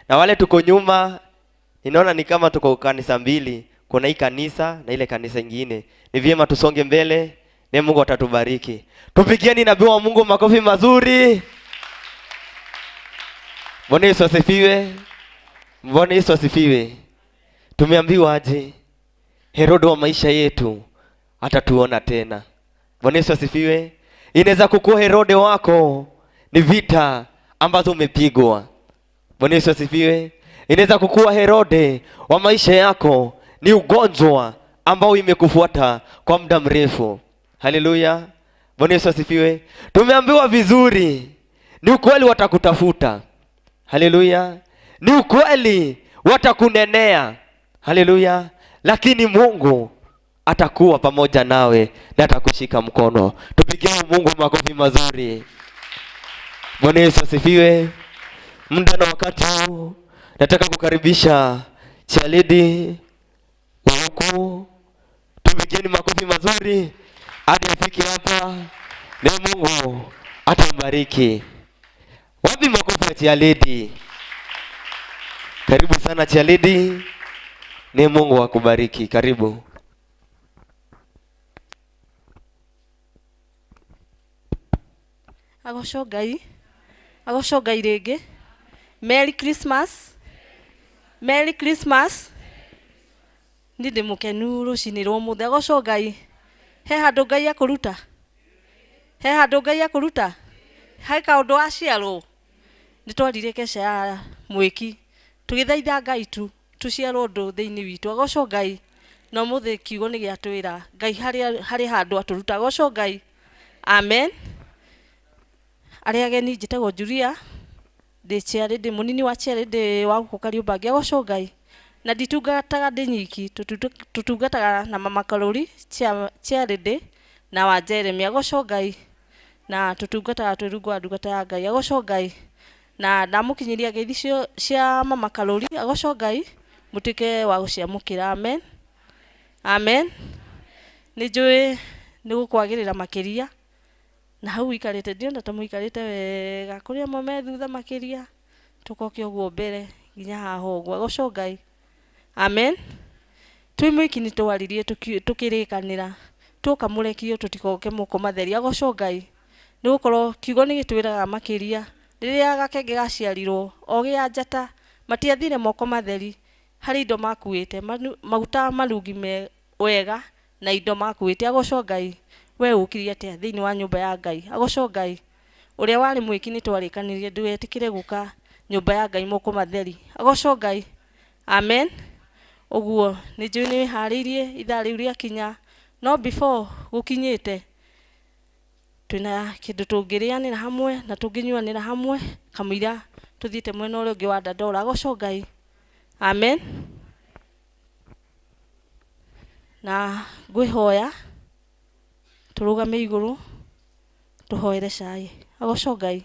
Na wale tuko nyuma, ninaona ni kama tuko kanisa mbili. Kuna hii kanisa na ile kanisa ingine. Ni vyema tusonge mbele, na Mungu atatubariki. Tupigieni nabii wa Mungu makofi mazuri. Bwana Yesu asifiwe. Bwana Yesu asifiwe. Tumeambiwa aje? Herode wa maisha yetu atatuona tena. Bwana Yesu asifiwe. Inaweza kukuwa Herode wako ni vita ambazo umepigwa. Bwana Yesu asifiwe. Inaweza kukuwa Herode wa maisha yako ni ugonjwa ambao imekufuata kwa muda mrefu. Haleluya. Bwana Yesu asifiwe. Tumeambiwa vizuri, ni ukweli watakutafuta. Haleluya. Ni ukweli watakunenea. Haleluya. Lakini Mungu atakuwa pamoja nawe na atakushika mkono. Tupigie Mungu makofi mazuri. Bwana Yesu asifiwe. Muda na wakati huu nataka kukaribisha Chalidi huku. Tupigieni makofi mazuri hadi afike hapa, na Mungu atambariki. Wapi makofi ya Chalidi? Karibu sana Chalidi. Ni Mungu akubariki. Karibu. Agoshogai rege. Merry Christmas. Merry Christmas. Ndinde mukenu rucini rwa muthe. Agoshogai. He handu Ngai akuruta. He handu Ngai akuruta. He kaundu aciarwo. Nitwarire Kesha ya mwiki. Tugithaitha Ngai tu tuciarwo ndu thiini witu. Agoshogai. No muthe kiugo ni giatwira Ngai hari handu aturuta. Agoshogai. Amen. Ari ageni njitagwo Julia. Ndi munini wa Charity wa guku Kariobangi. Agoshogai. Na nditungataga ndi nyiki, tutungataga na mama Karori Charity na wa Jeremy. Agoshogai. Na tutungataga twirungu ndungata ya Ngai. Agoshogai. Na ndamukinyiria ngeithi cia mama Karori. Agoshogai. Mutike wa guciamukira. Amen. Amen. Nijui nigukwagirira makiria. Na hau ikarite ndio ta muikarite wega kuria mame thutha makiria. Tukoke uguo mbere nginya haho uguo. Agoshogai. Amen. Twimwiki ni twaririe tukirikanira. Tukamurekio tutikoke muko matheri. Agoshogai. Nigukorwo kiugo ni gitwiraga makiria. Riria gakenge gaciarirwo ogia njata matiathire moko matheri. Hari indo makuite maguta marungi me wega na indo makuite. Agoshogai. We ukiria atia thiini wa nyumba ya Ngai. Agoshogai. Uria wari mwiki ni twarikanirie nduetikire guka nyumba ya Ngai moko matheri. Agoshogai. Amen. Uguo ni njui ni haririe ithari uria kinya no before gukinyite twina kindu tungirianira hamwe na tunginyuanira hamwe kamira tuthiite mwena uria ungi wa Dandora. Agoshogai. Amen. Na ngwihoya turugame iguru tuhoere cai. Agoshogai.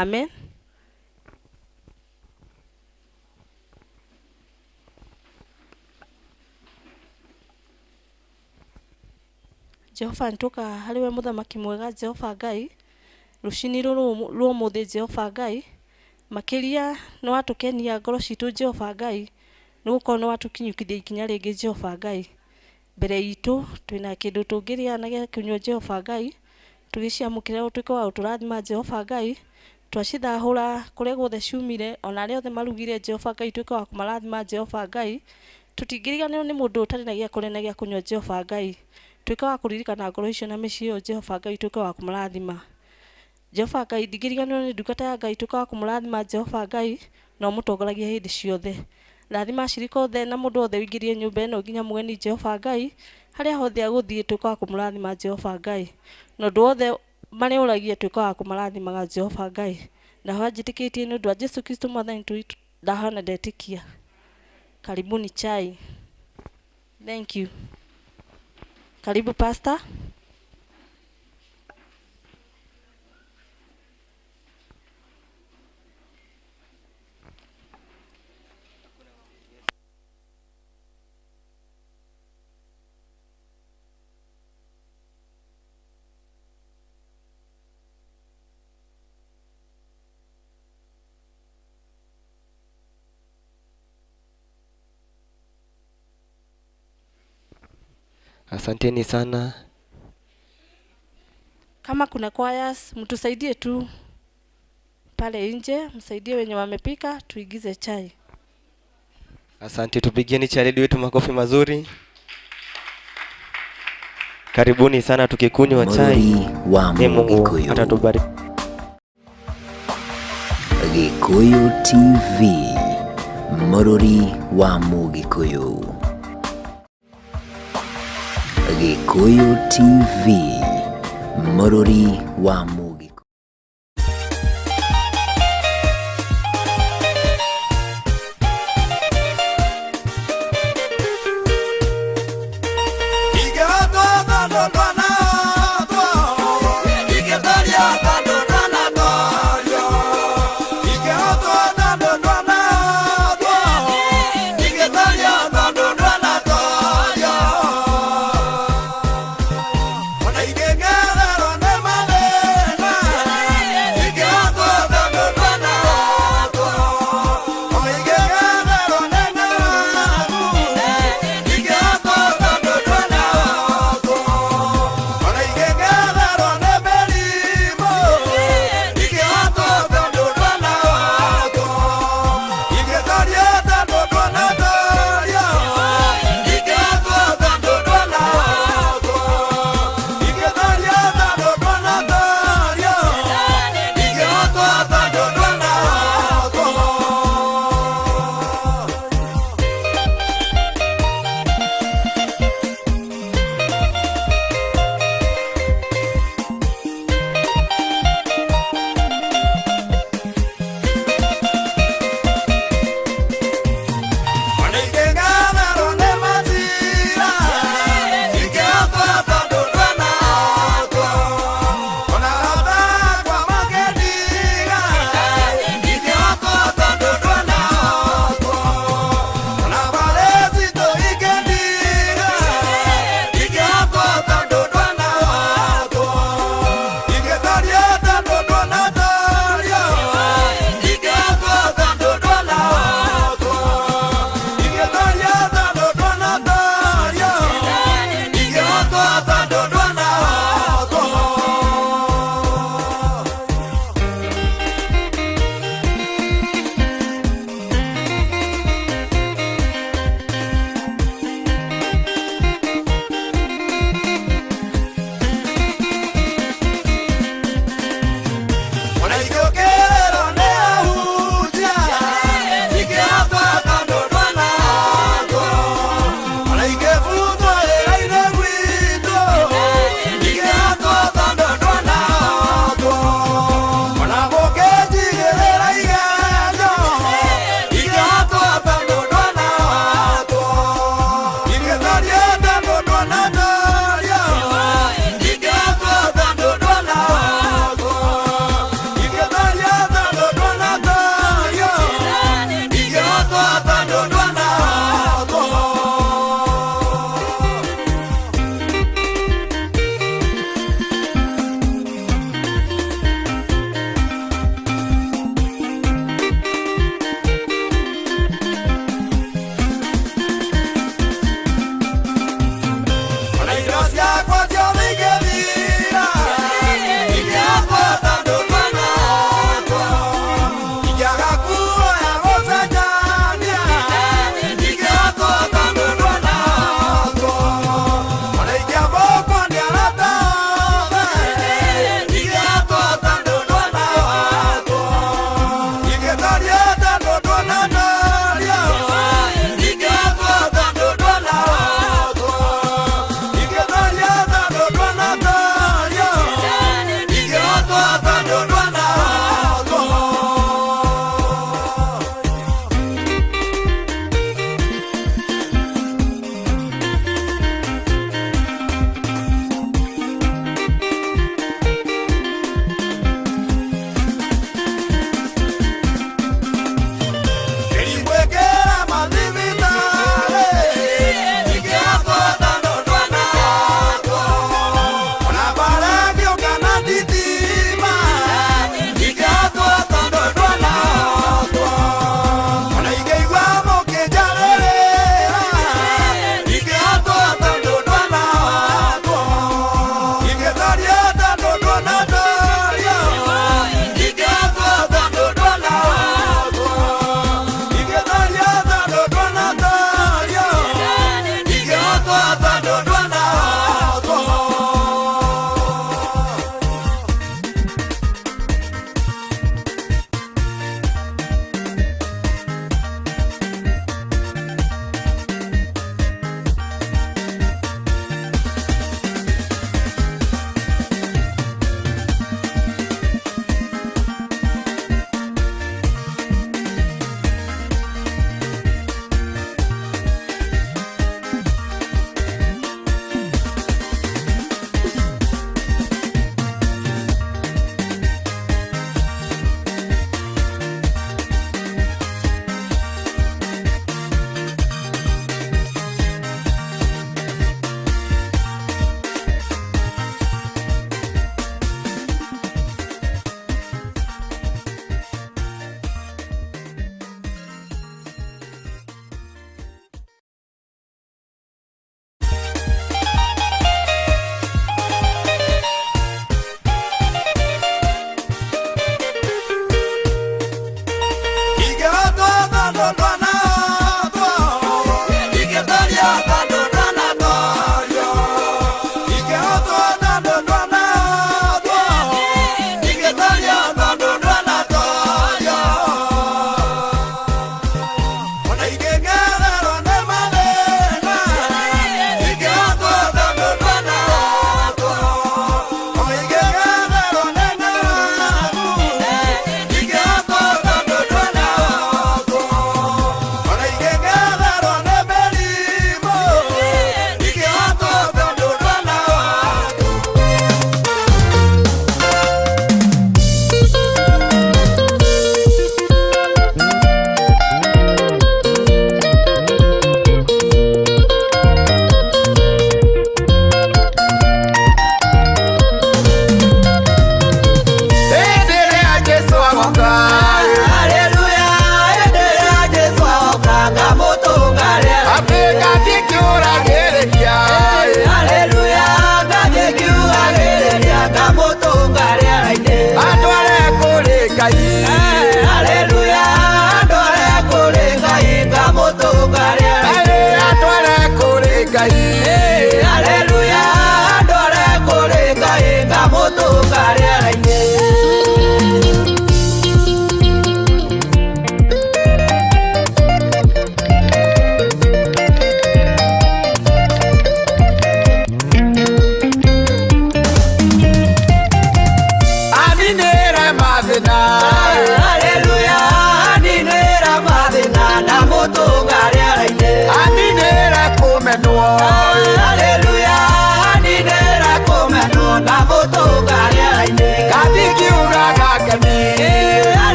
Amen. Jehova ntuka hariwe muthamaki mwega. Jehova Ngai rucini rwo muthi. Jehova Ngai makiria no watukenia ngoro citu. Jehova Ngai nugukorwo no watukinyukithia ikinya ringi. Jehova Ngai mbere itu twina kindu tungiria na gia kunywa. Jehova Ngai tugiciamukira utuike wa uturathima. Jehova Ngai twacithahura kuria guothe ciumire ona aria othe marugire. Jehova Ngai tuike wa kumarathima. Jehova Ngai tutingiriganirwo ni mundu utari na gia kuria na gia kunywa. Jehova Ngai tuike wa kuririkana ngoro icio na micii iyo. Jehova Ngai tuike wa kumarathima. Jehova Ngai ndigiriganirwo ni ndungata ya Ngai tuike wa kumarathima. Jehova Ngai no mutongoragia hindi ciothe. Rathima cirika othe na mundu othe wingirie nyumba ino nginya mugeni. Jehova Ngai haria hothe aguthie tuike wa kumarathima. Jehova Ngai no ndu othe mari uragie tuike wa kumarathimaga. Jehova Ngai na wanjitikitie ni undu wa Jesu Kristo mwathani tu ndahona ndetikia. Karibuni chai. Thank you. Karibu pastor. Asanteni sana. Kama kuna choirs, mtusaidie tu pale nje, msaidie wenye wamepika, tuigize chai. Asante, tupigieni charedi wetu makofi mazuri. Karibuni sana tukikunywa chai. Mungu atatubariki. Gikuyu TV, Mururi wa Mugikuyu. Gikuyu TV, Mururi wa Mugikuyu. Italia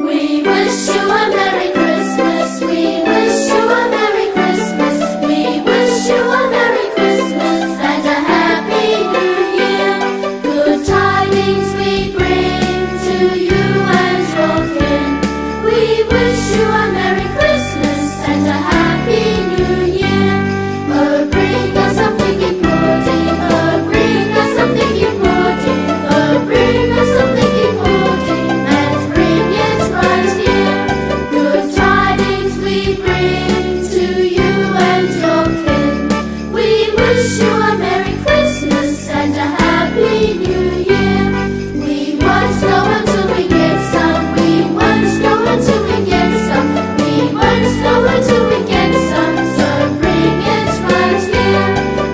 We wish you a Merry Christmas. We wish you a Merry Christmas. We wish you a Merry Christmas and a Happy New Year. Good tidings we bring to you and your kin. We wish you a Merry Christmas and a Happy New Year. Oh, bring us something important. Oh, bring us something important. Oh, bring us something important. And bring it right here. Good tidings we bring to you and your kin. We wish you a Merry Christmas and a Happy New Year. We won't go until we get some. We won't go until we get some. We won't go until we get some. So bring it right here.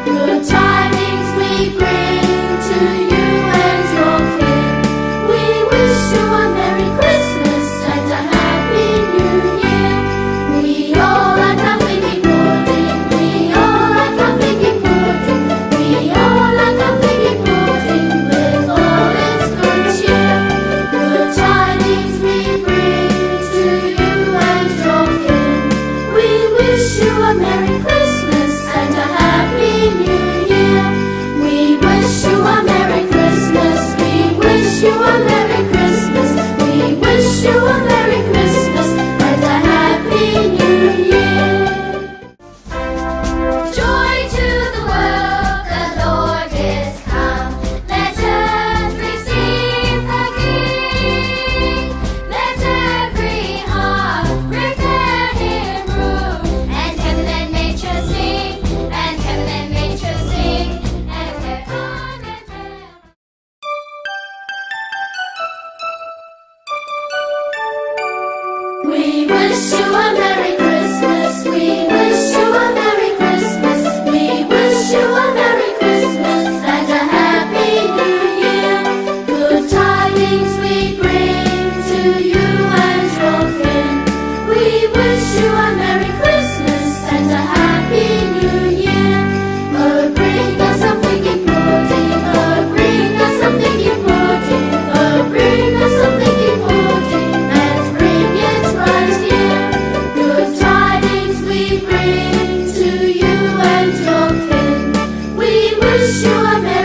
Good tidings we bring to you and your kin. We wish you a Merry Christmas and a Happy New Year. We all are nothing important. We all are nothing important. We all are nothing important with all its good cheer. Good tidings we bring to you and your kin. We wish you a Merry Christmas and a Happy New Year. We wish you a Merry Christmas. We wish you a Merry Christmas. We wish you a Merry Christmas and a Happy New Year. Joy to the world, the Lord is come. Let earth receive the King. Let every heart prepare Him room. And heaven and nature sing, and heaven and nature sing, and heaven and earth. We wish you a Merry Christmas. We wish you a Merry Christmas. We wish you a Merry Christmas and a Happy New Year. Good tidings we bring to you and your kin. We wish you a Merry Christmas and a Happy New Year. Oh, bring us something important. Oh, bring us something important. Oh, bring us something important and bring it right here. Good tidings we bring to you and your kin. We wish you a Merry